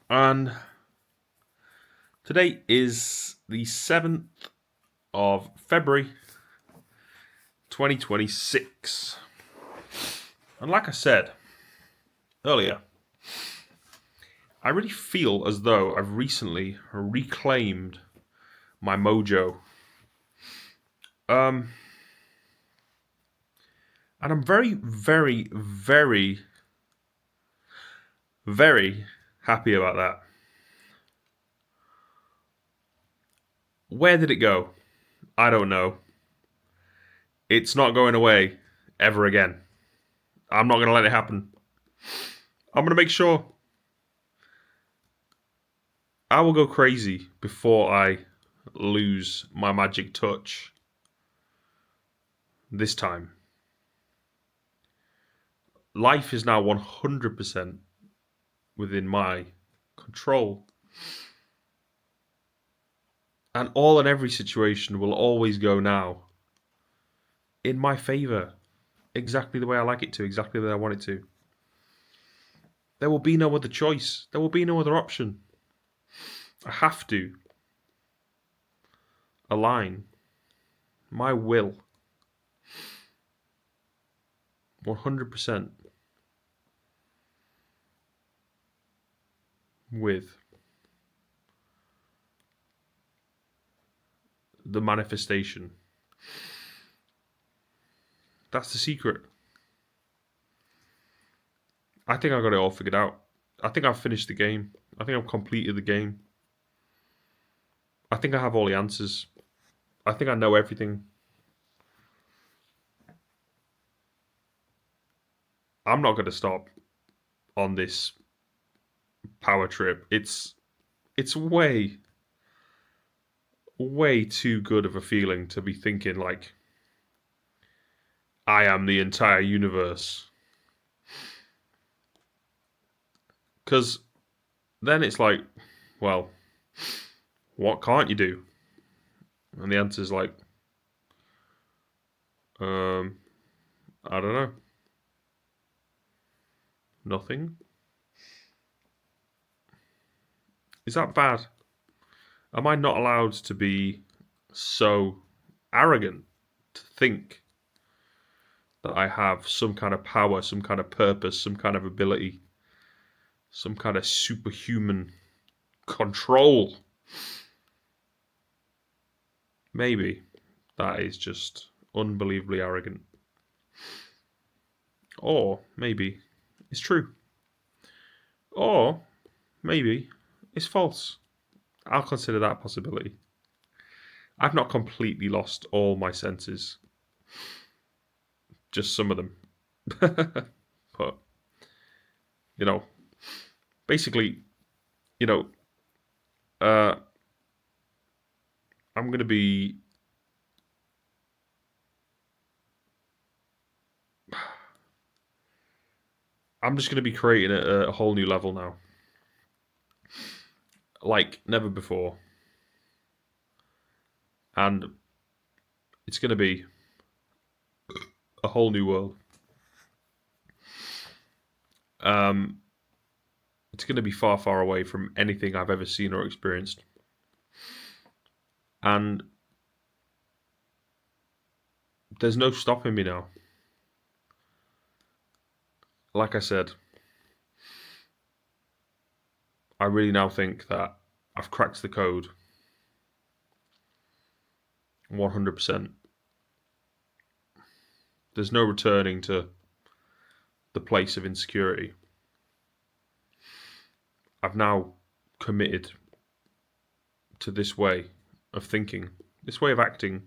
and today is the 7th of February 2026. And like I said earlier, I really feel as though I've recently reclaimed my mojo. And I'm very, very, very, very happy about that. Where did it go? I don't know. It's not going away ever again. I'm not going to let it happen. I'm going to make sure I will go crazy before I lose my magic touch this time. Life is now 100% within my control. And all and every situation will always go now in my favour. Exactly the way I like it to, exactly the way I want it to. There will be no other choice. There will be no other option. I have to align my will 100% with the manifestation. That's the secret. I think I got it all figured out. I think I've finished the game. I think I've completed the game. I think I have all the answers. I think I know everything. I'm not going to stop on this power trip. It's way too good of a feeling to be thinking like I am the entire universe. Because then it's like, well, what can't you do? And the answer is like, I don't know. Nothing. Is that bad? Am I not allowed to be so arrogant to think that I have some kind of power, some kind of purpose, some kind of ability, some kind of superhuman control? Maybe that is just unbelievably arrogant. Or maybe it's true. Or maybe it's false. I'll consider that a possibility. I've not completely lost all my senses. Just some of them. But, basically, you know, I'm going to be I'm just going to be creating a whole new level now. Like never before. And it's going to be a whole new world. It's going to be far, far away from anything I've ever seen or experienced. And there's no stopping me now. Like I said, I really now think that I've cracked the code 100%. There's no returning to the place of insecurity. I've now committed to this way of thinking, this way of acting,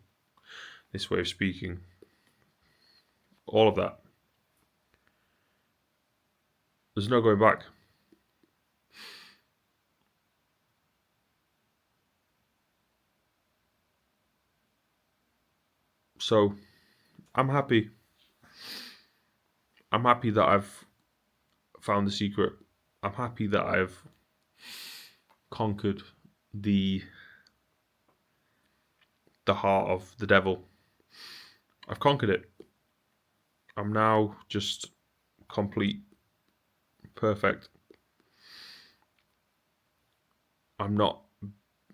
this way of speaking, all of that. There's no going back. So, I'm happy. I'm happy that I've found the secret. I'm happy that I've conquered the heart of the devil. I've conquered it. I'm now just complete, perfect. I'm no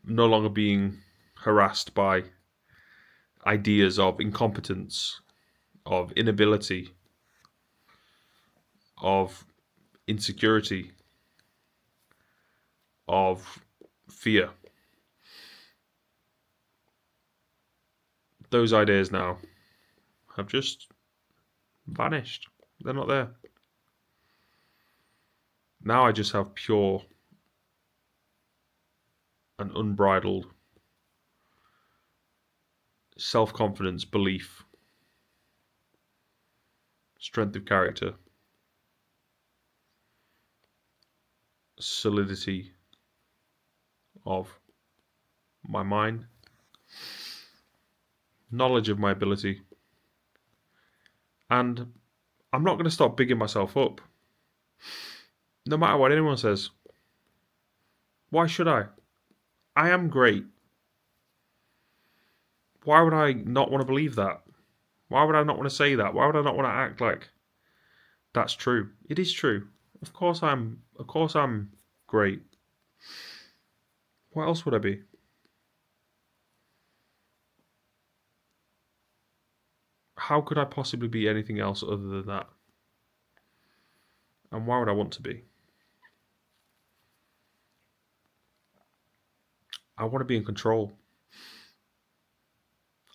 longer being harassed by ideas of incompetence, of inability, of insecurity, of fear. Those ideas now have just vanished. They're not there. Now I just have pure and unbridled self-confidence, belief, strength of character, solidity of my mind, knowledge of my ability, and I'm not going to stop bigging myself up. No matter what anyone says. Why should I? I am great. Why would I not want to believe that? Why would I not want to say that? Why would I not want to act like that's true? It is true. Of course I'm great. What else would I be? How could I possibly be anything else other than that? And why would I want to be? I want to be in control.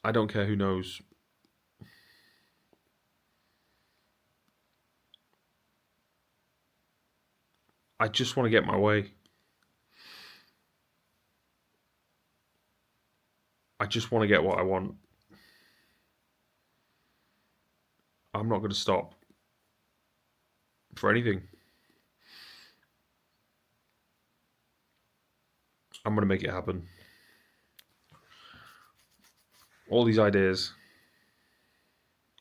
I don't care who knows. I just want to get my way. I just want to get what I want. I'm not going to stop for anything. I'm going to make it happen. All these ideas,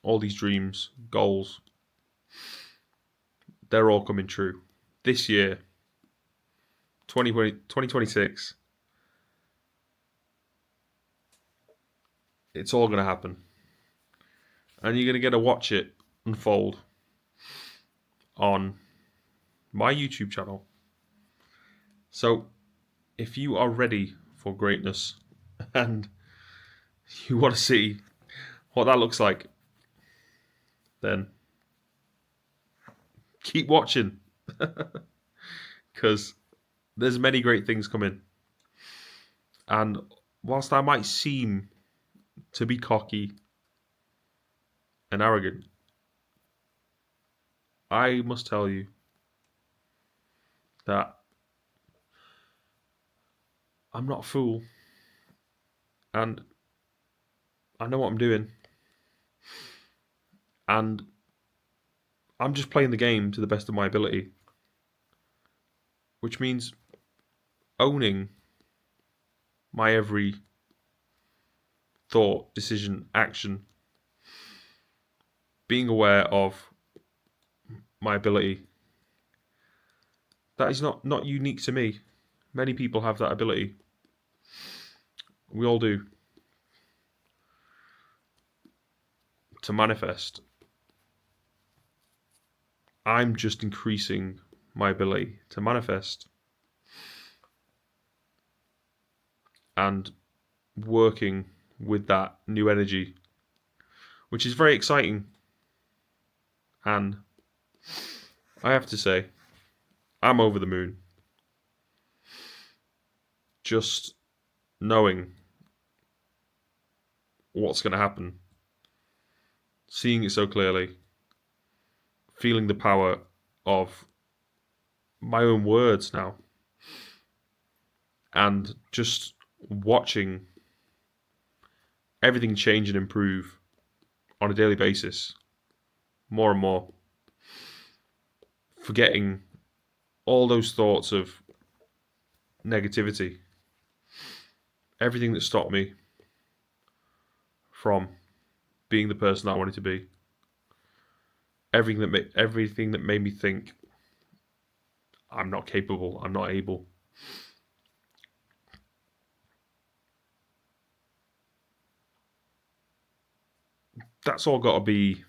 all these dreams, goals, they're all coming true. This year, 2026, it's all going to happen. And you're going to get to watch it unfold on my YouTube channel. So, if you are ready for greatness and you want to see what that looks like, then keep watching. Because there's many great things coming. And whilst I might seem to be cocky and arrogant, I must tell you that I'm not a fool. And I know what I'm doing. And I'm just playing the game to the best of my ability. Which means owning my every thought, decision, action. Being aware of my ability That is not unique to me. Many people have that ability. We all do. To manifest. I'm just increasing my ability to manifest and working with that new energy, which is very exciting. And I have to say, I'm over the moon. Just knowing what's going to happen, seeing it so clearly, feeling the power of my own words now, and just watching everything change and improve on a daily basis, more and more. Forgetting all those thoughts of negativity, everything that stopped me from being the person I wanted to be, everything that made me think I'm not capable, I'm not able. That's all got to be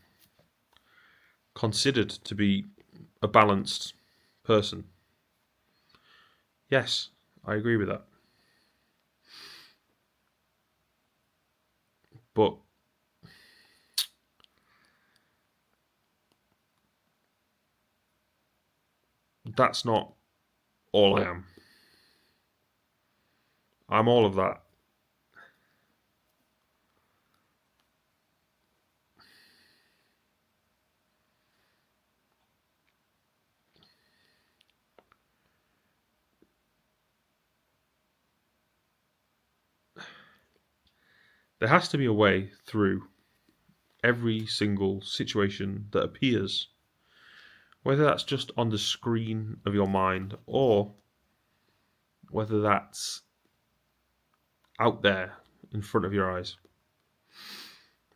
considered to be a balanced person. Yes, I agree with that. But that's not all I am. I'm all of that. There has to be a way through every single situation that appears, whether that's just on the screen of your mind or whether that's out there in front of your eyes.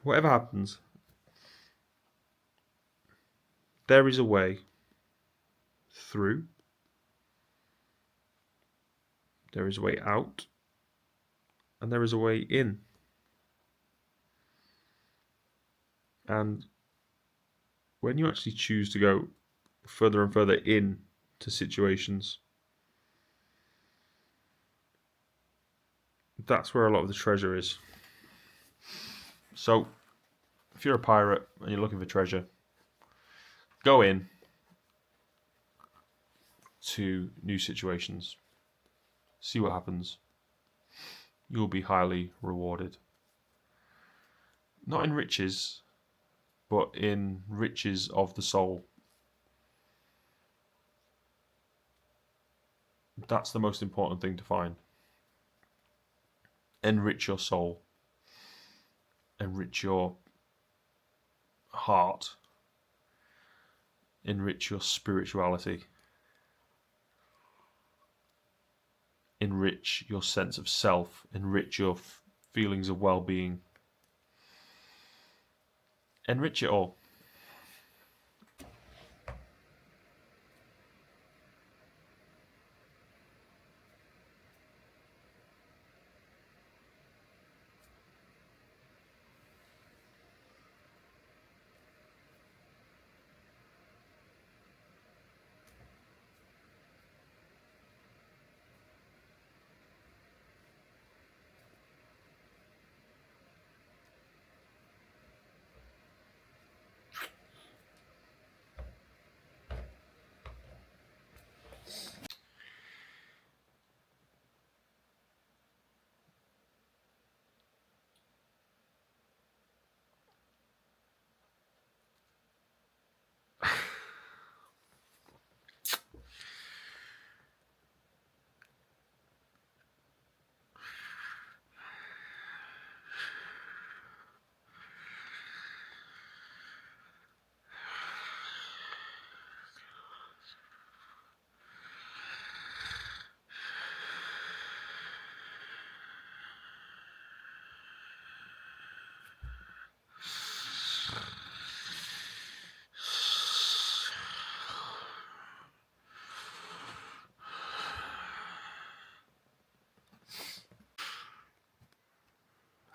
Whatever happens, there is a way through, there is a way out, and there is a way in. And when you actually choose to go further and further in to situations, that's where a lot of the treasure is. So, if you're a pirate and you're looking for treasure, go in to new situations, see what happens. You'll be highly rewarded. Not in riches, but in riches of the soul. That's the most important thing to find. Enrich your soul. Enrich your heart. Enrich your spirituality. Enrich your sense of self. Enrich your feelings of well-being. Enrich it all.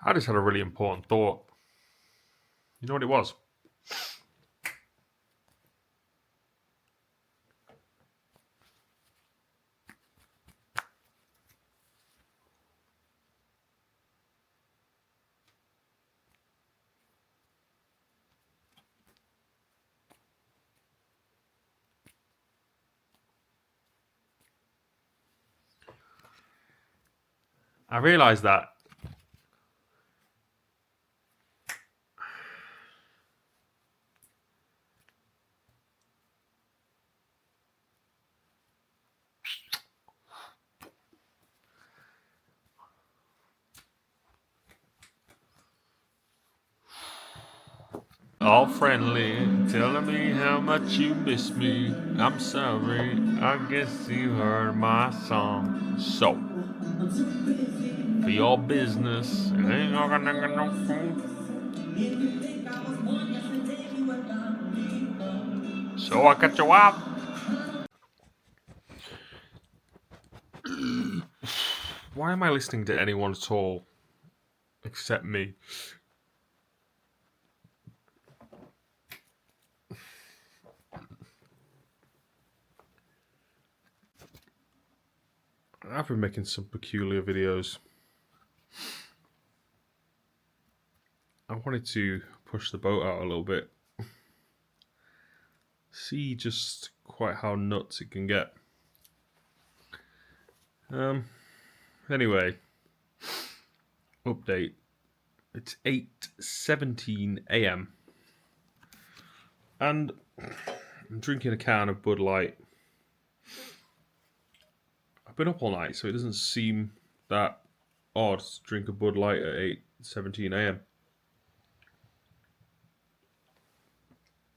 I just had a really important thought. You know what it was? I realised that all friendly, telling me how much you miss me. I'm sorry, I guess you heard my song. So, for your business, ain't gonna get no phone. So I cut you off. Why am I listening to anyone at all except me? I've been making some peculiar videos. I wanted to push the boat out a little bit. See just quite how nuts it can get. Anyway, update. It's 8:17 a.m. and I'm drinking a can of Bud Light. I've been up all night, so it doesn't seem that odd to drink a Bud Light at 8:17 a.m.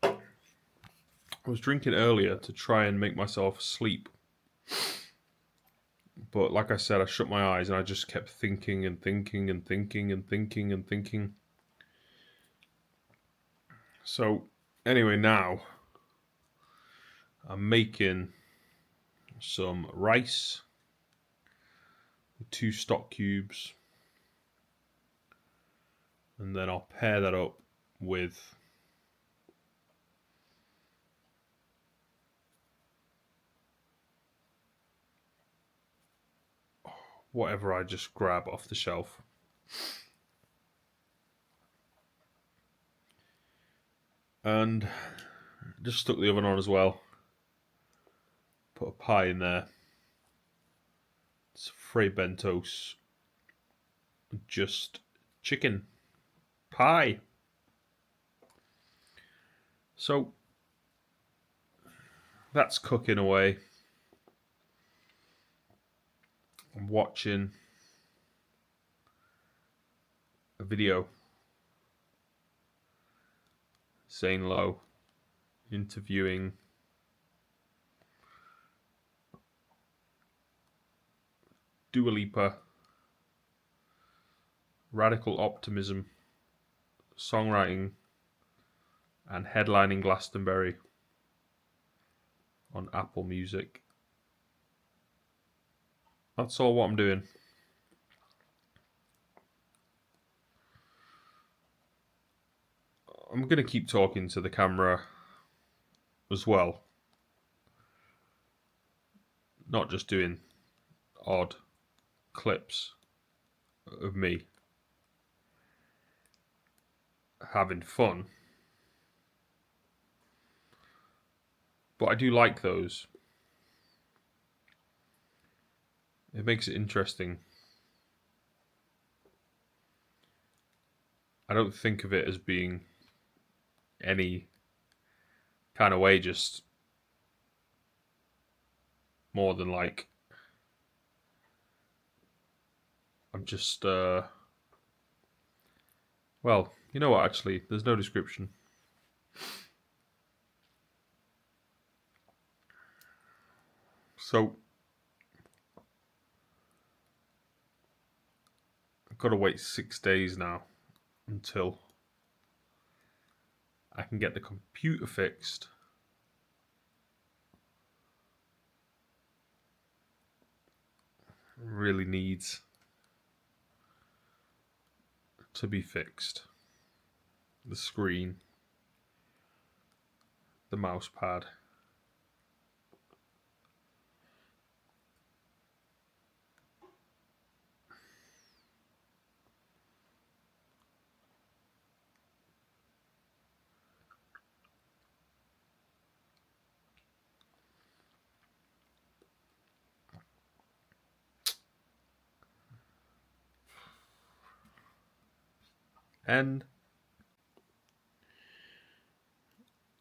I was drinking earlier to try and make myself sleep. But like I said, I shut my eyes and I just kept thinking and thinking and thinking and thinking and thinking. So, anyway, now I'm making some rice, 2 stock cubes, and then I'll pair that up with whatever I just grab off the shelf. And just stuck the oven on as well. Put a pie in there. It's Fray Bentos. Just chicken pie. So that's cooking away. I'm watching a video. Zane Lowe interviewing Dua Lipa, Radical Optimism, songwriting, and headlining Glastonbury on Apple Music. That's all what I'm doing. I'm going to keep talking to the camera as well. Not just doing odd clips of me having fun. But I do like those. It makes it interesting. I don't think of it as being any kind of way, just more than like I'm just well, you know what, actually, there's no description. So I've got to wait 6 days now until I can get the computer fixed. Really needs to be fixed. The screen, the mouse pad. And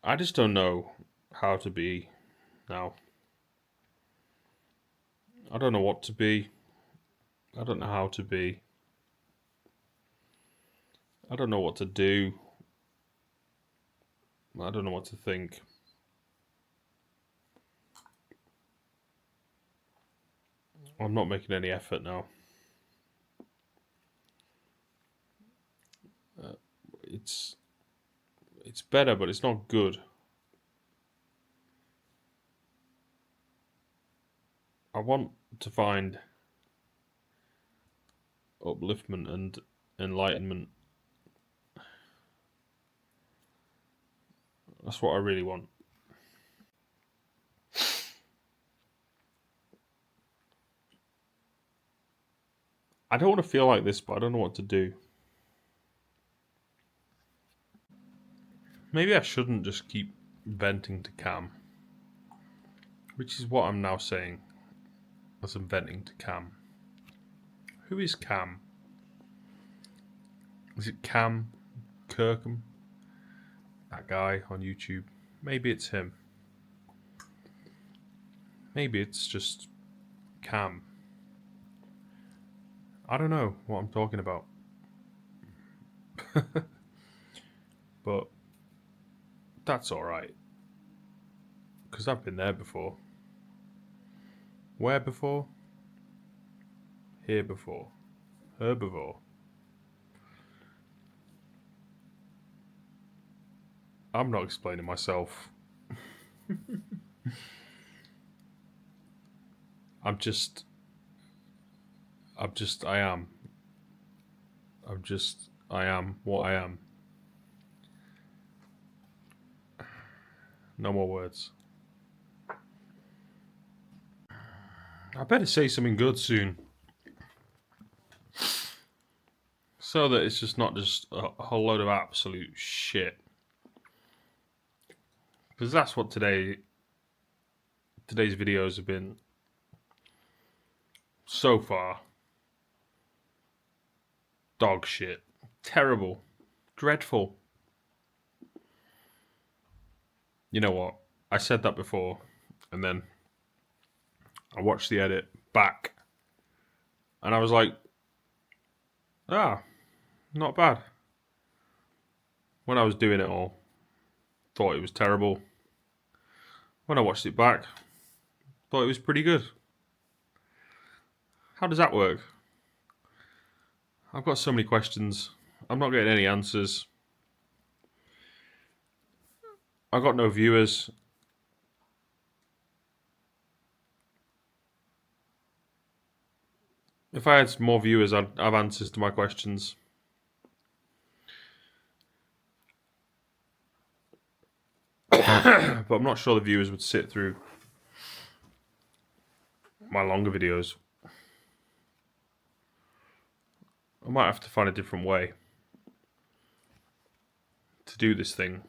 I just don't know how to be now. I don't know what to be. I don't know how to be. I don't know what to do. I don't know what to think. I'm not making any effort now. It's better, but it's not good. I want to find upliftment and enlightenment. That's what I really want. I don't want to feel like this, but I don't know what to do. Maybe I shouldn't just keep venting to Cam. Which is what I'm now saying as I'm venting to Cam. Who is Cam? Is it Cam Kirkham? That guy on YouTube? Maybe it's him. Maybe it's just Cam. I don't know what I'm talking about. But that's alright. Because I've been there before. Where before? Here before. Herbivore. I'm not explaining myself. I am. I am what I am. No more words. I better say something good soon. So that it's just not just a whole load of absolute shit. Because that's what today's videos have been so far. Dog shit. Terrible. Dreadful. You know what? I said that before, and then I watched the edit back, and I was like, not bad. When I was doing it all, thought it was terrible. When I watched it back, thought it was pretty good. How does that work? I've got so many questions. I'm not getting any answers. I've got no viewers. If I had more viewers, I'd have answers to my questions. But I'm not sure the viewers would sit through my longer videos. I might have to find a different way to do this thing.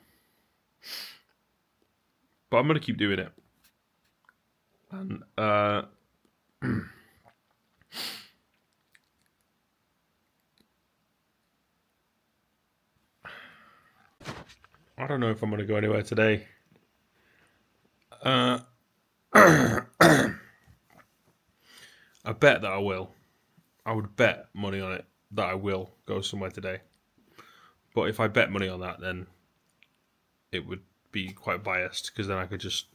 But I'm going to keep doing it. And I don't know if I'm going to go anywhere today. I bet that I will. I would bet money on it that I will go somewhere today. But if I bet money on that, then it would be quite biased, because then I could just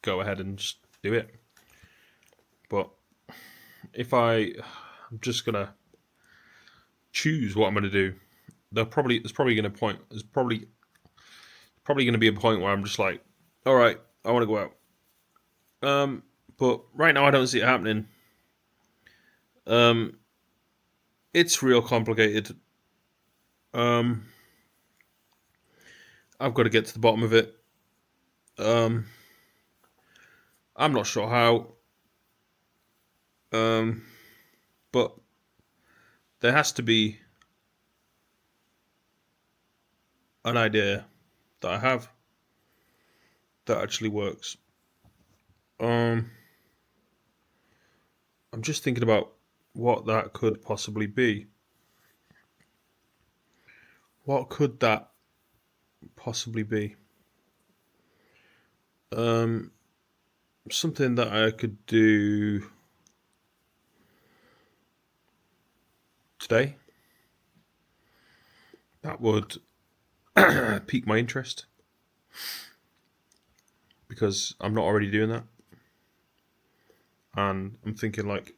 go ahead and just do it. But if I'm just going to choose what I'm going to do, there's probably going to be a point where I'm just like, all right, I want to go out. But right now I don't see it happening. It's real complicated. I've got to get to the bottom of it. I'm not sure how, but there has to be an idea that I have that actually works. I'm just thinking about what that could possibly be. What could that possibly be? Something that I could do today that would pique my interest, because I'm not already doing that, and I'm thinking like,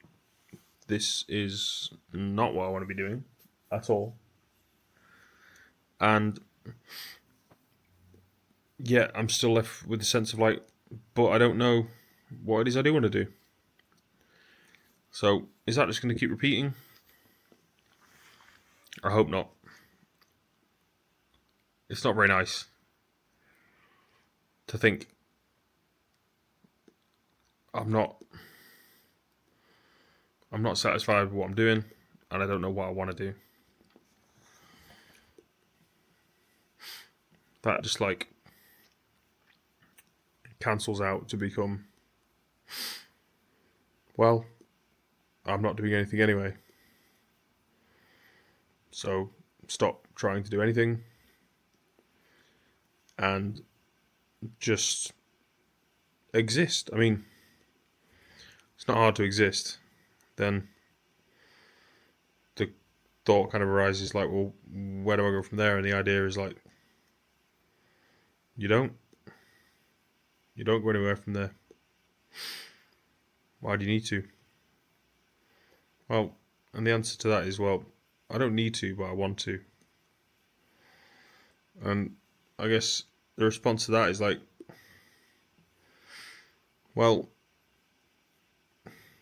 this is not what I want to be doing at all. And yeah, I'm still left with the sense of like, but I don't know what it is I do want to do. So is that just going to keep repeating? I hope not. It's not very nice to think I'm not satisfied with what I'm doing, and I don't know what I want to do. That just like cancels out to become, well, I'm not doing anything anyway, so stop trying to do anything and just exist. I mean, it's not hard to exist. Then the thought kind of arises like, well, where do I go from there? And the idea is like, you don't go anywhere from there. Why do you need to? Well, and the answer to that is, well, I don't need to, but I want to. And I guess the response to that is like, well,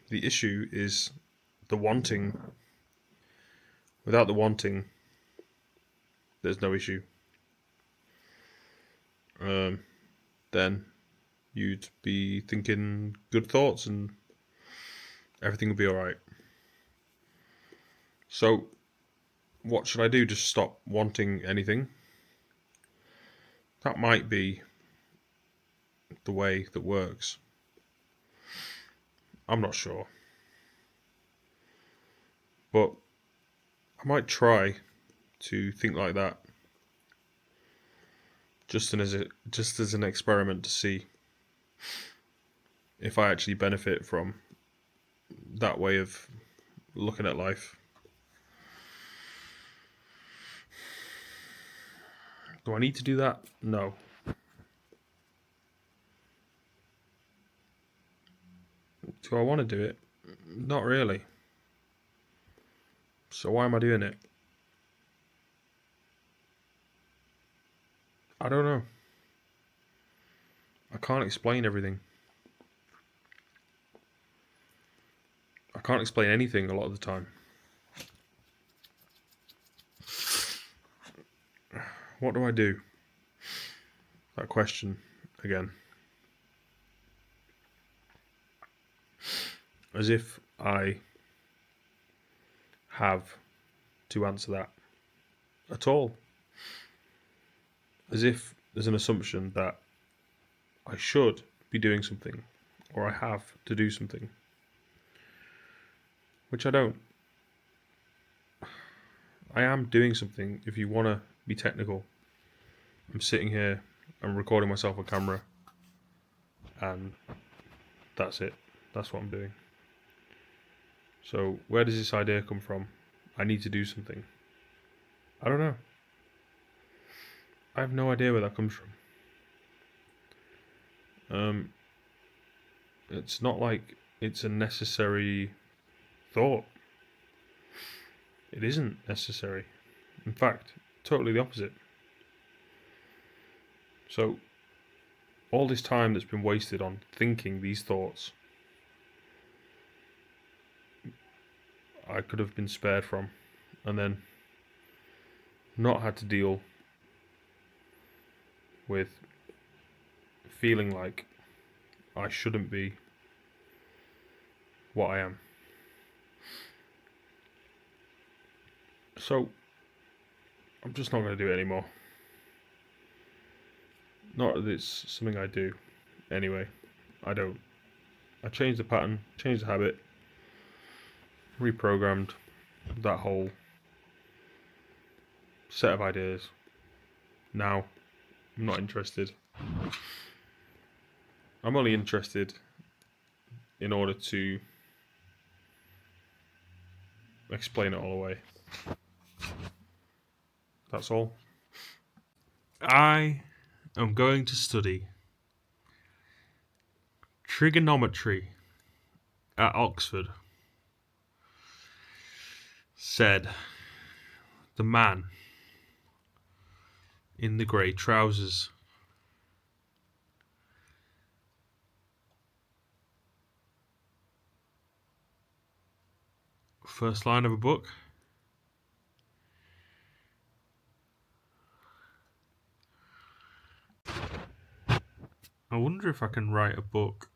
the issue is the wanting. Without the wanting, there's no issue. Then you'd be thinking good thoughts and everything would be alright. So, what should I do? Just stop wanting anything? That might be the way that works. I'm not sure. But I might try to think like that, just as an experiment to see if I actually benefit from that way of looking at life. Do I need to do that? No. Do I want to do it? Not really. So why am I doing it? I don't know. I can't explain everything. I can't explain anything a lot of the time. What do I do? That question again. As if I have to answer that at all. As if there's an assumption that I should be doing something, or I have to do something, which I don't. I am doing something, if you want to be technical. I'm sitting here, I'm recording myself on camera, and that's it. That's what I'm doing. So where does this idea come from? I need to do something. I don't know. I have no idea where that comes from. It's not like it's a necessary thought. It isn't necessary. In fact, totally the opposite. So, all this time that's been wasted on thinking these thoughts, I could have been spared from, and then not had to deal with feeling like I shouldn't be what I am. So, I'm just not going to do it anymore. Not that it's something I do. Anyway, I don't. I changed the pattern, changed the habit, reprogrammed that whole set of ideas. Now, I'm not interested. I'm only interested in order to explain it all away. That's all. I am going to study trigonometry at Oxford, said the man in the grey trousers. First line of a book. I wonder if I can write a book.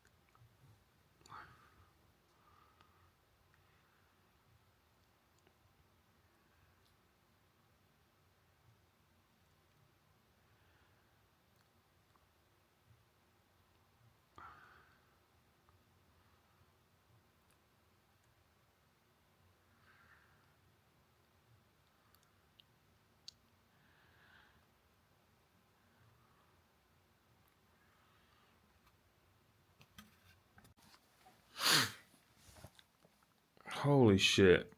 Holy shit.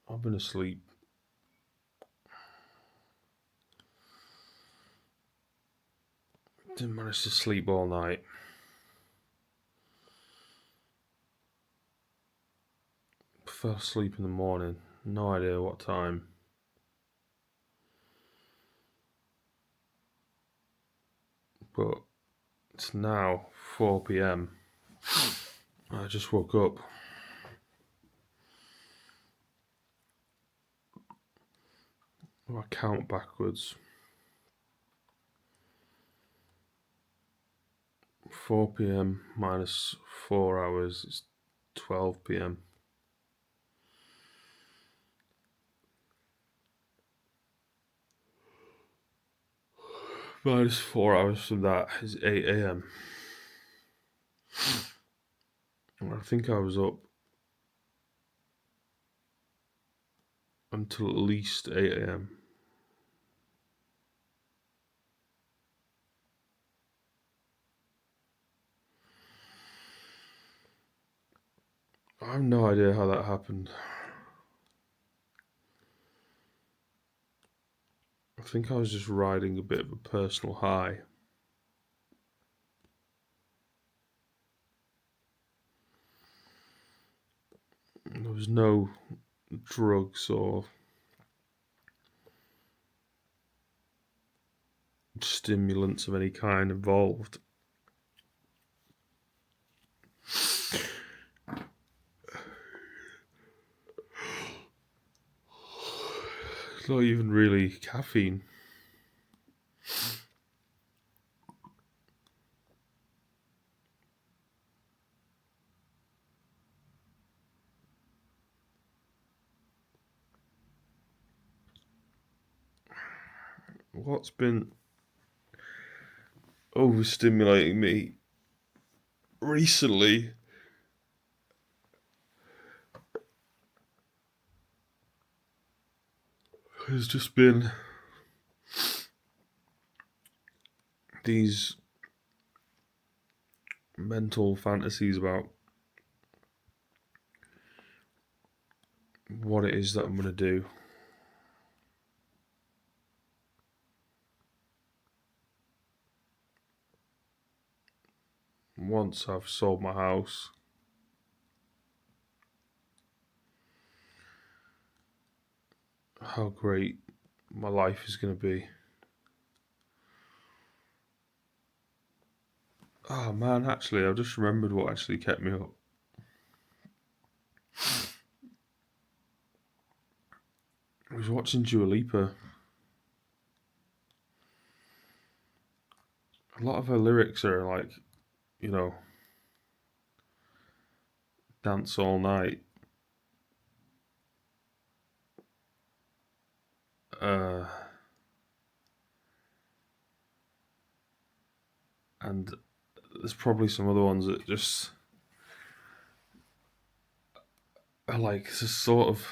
I've been asleep. Didn't manage to sleep all night. Fell asleep in the morning. No idea what time. But it's now 4 p.m. I just woke up. If I count backwards, 4 p.m. minus 4 hours is 12 p.m. Minus 4 hours from that is 8 a.m. I think I was up until at least 8 a.m. I have no idea how that happened. I think I was just riding a bit of a personal high. There was no drugs or stimulants of any kind involved. It's not even really caffeine. What's been overstimulating me recently has just been these mental fantasies about what it is that I'm going to do. Once I've sold my house, how great my life is going to be. Oh man, actually, I've just remembered what actually kept me up.
I was watching Dua Lipa. A lot of her lyrics are like, you know, dance all night. And there's probably some other ones that just are like this sort of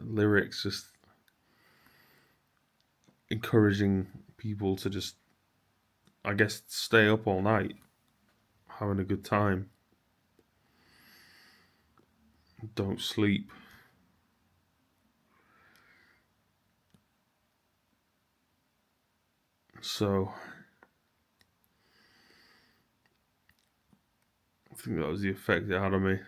lyrics, just encouraging people to just, I guess, stay up all night, having a good time. Don't sleep. So I think that was the effect it had on me.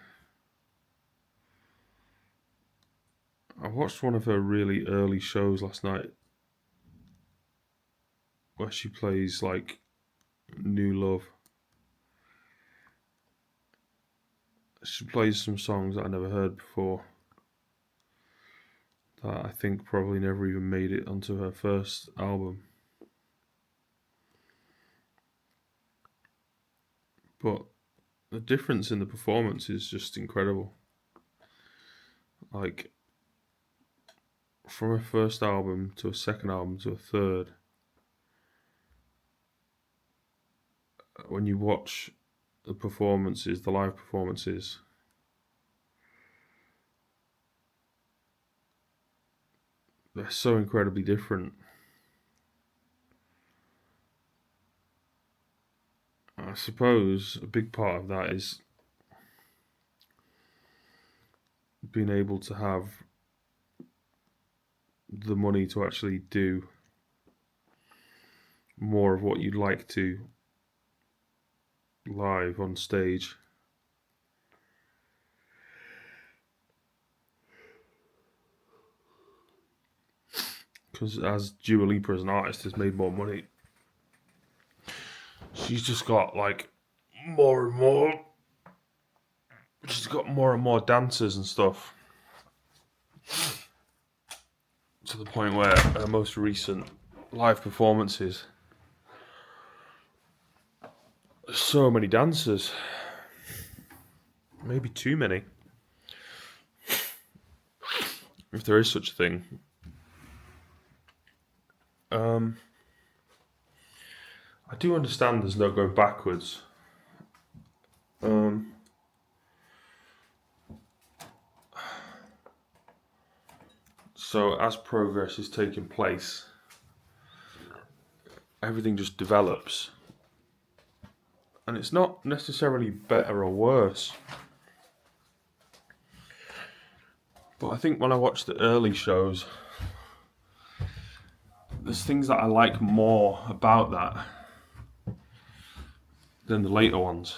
I watched one of her really early shows last night where she plays like New Love. She plays some songs that I never heard before that I think probably never even made it onto her first album. But the difference in the performance is just incredible. Like, from a first album to a second album to a third, when you watch the performances, the live performances, they're so incredibly different. I suppose a big part of that is being able to have the money to actually do more of what you'd like to live on stage. Because as Dua Lipa as an artist has made more money, she's just got like more and more. She's got more and more dancers and stuff. To the point where her most recent live performances, there's so many dancers. Maybe too many. If there is such a thing. I do understand there's no going backwards. So as progress is taking place, everything just develops. And it's not necessarily better or worse. But I think when I watch the early shows, there's things that I like more about that than the later ones.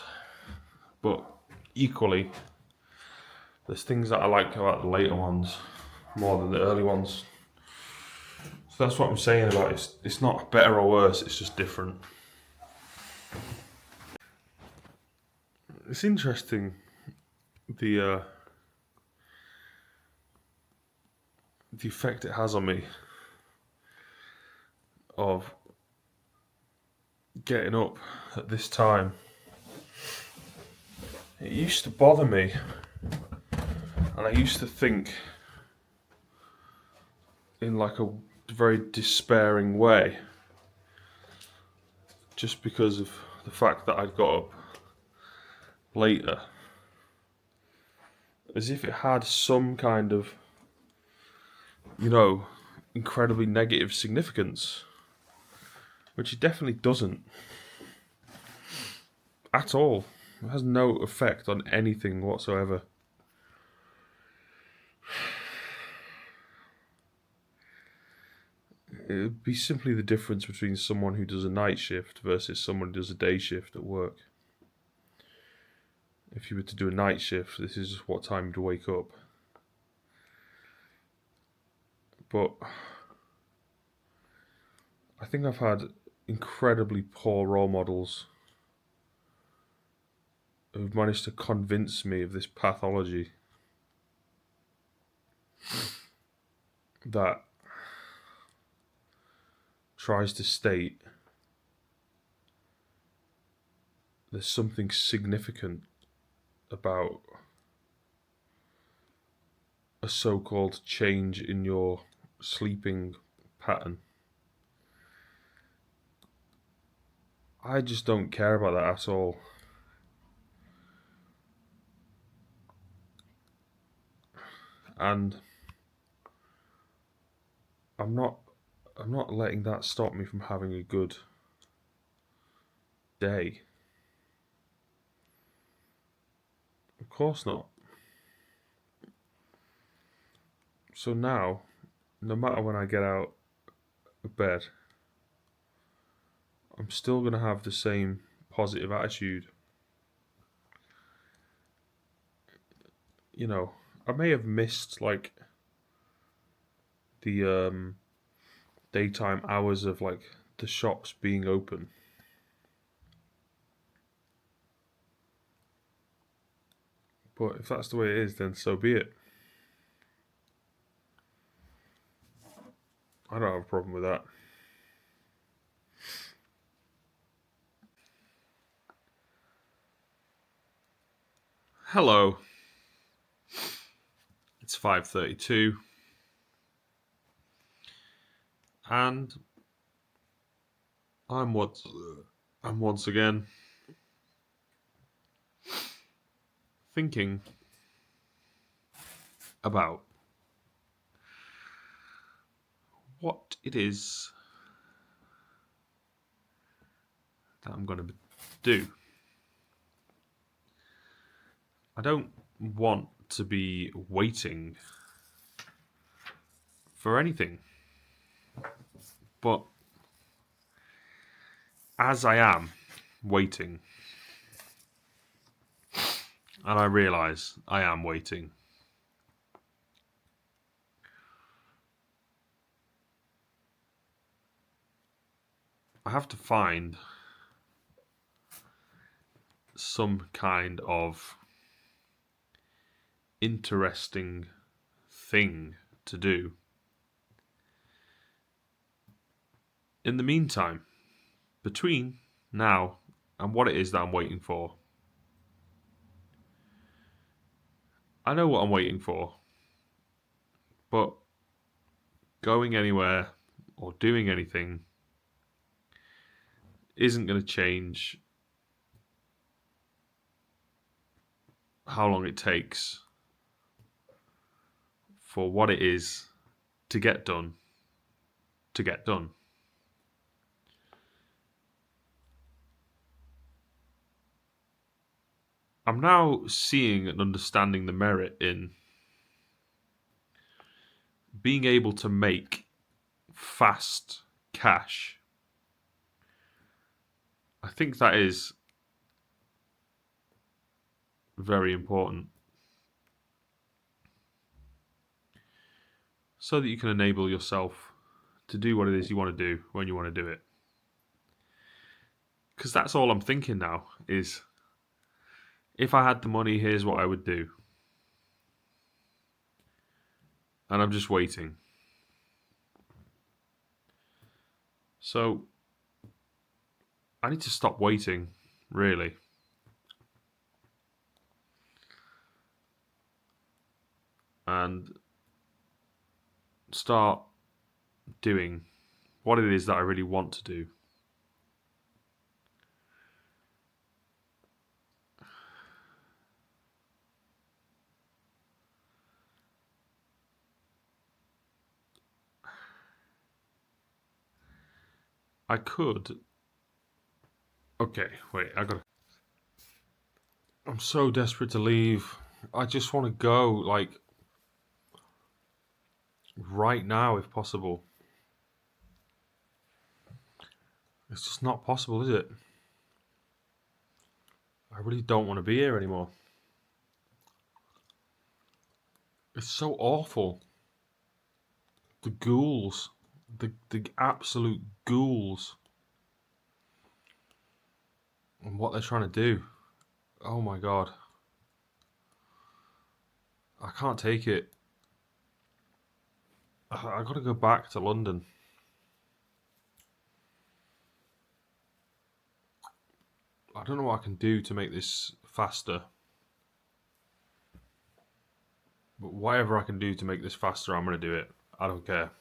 But equally, there's things that I like about the later ones more than the early ones. So that's what I'm saying about it. It's not better or worse, it's just different. It's interesting, the effect it has on me of getting up at this time. It used to bother me, and I used to think in like a very despairing way, just because of the fact that I'd got up later, as if it had some kind of, you know, incredibly negative significance, which it definitely doesn't at all. It has no effect on anything whatsoever. It would be simply the difference between someone who does a night shift versus someone who does a day shift at work. If you were to do a night shift, this is what time to wake up. But I think I've had incredibly poor role models who've managed to convince me of this pathology. that tries to state there's something significant about a so-called change in your sleeping pattern. I just don't care about that at all. And I'm not letting that stop me from having a good day. Of course not. So now, no matter when I get out of bed, I'm still going to have the same positive attitude. You know, I may have missed like the daytime hours of like the shops being open. But if that's the way it is, then so be it. I don't have a problem with that. Hello. It's 5:32. And I'm once again thinking about what it is that I'm going to do. I don't want to be waiting for anything. But as I am waiting, and I realise I am waiting, I have to find some kind of interesting thing to do. In the meantime, between now and what it is that I'm waiting for, I know what I'm waiting for, but going anywhere or doing anything isn't going to change how long it takes for what it is to get done. I'm now seeing and understanding the merit in being able to make fast cash. I think that is very important, so that you can enable yourself to do what it is you want to do when you want to do it. Because that's all I'm thinking now is, if I had the money, here's what I would do. And I'm just waiting. So I need to stop waiting, really. And start doing what it is that I really want to do. I could. Okay, wait, I'm so desperate to leave. I just want to go, like, right now, if possible. It's just not possible, is it? I really don't want to be here anymore. It's so awful. The ghouls. The absolute ghouls. And what they're trying to do. Oh my god. I can't take it. I got to go back to London. I don't know what I can do to make this faster. But whatever I can do to make this faster, I'm going to do it. I don't care.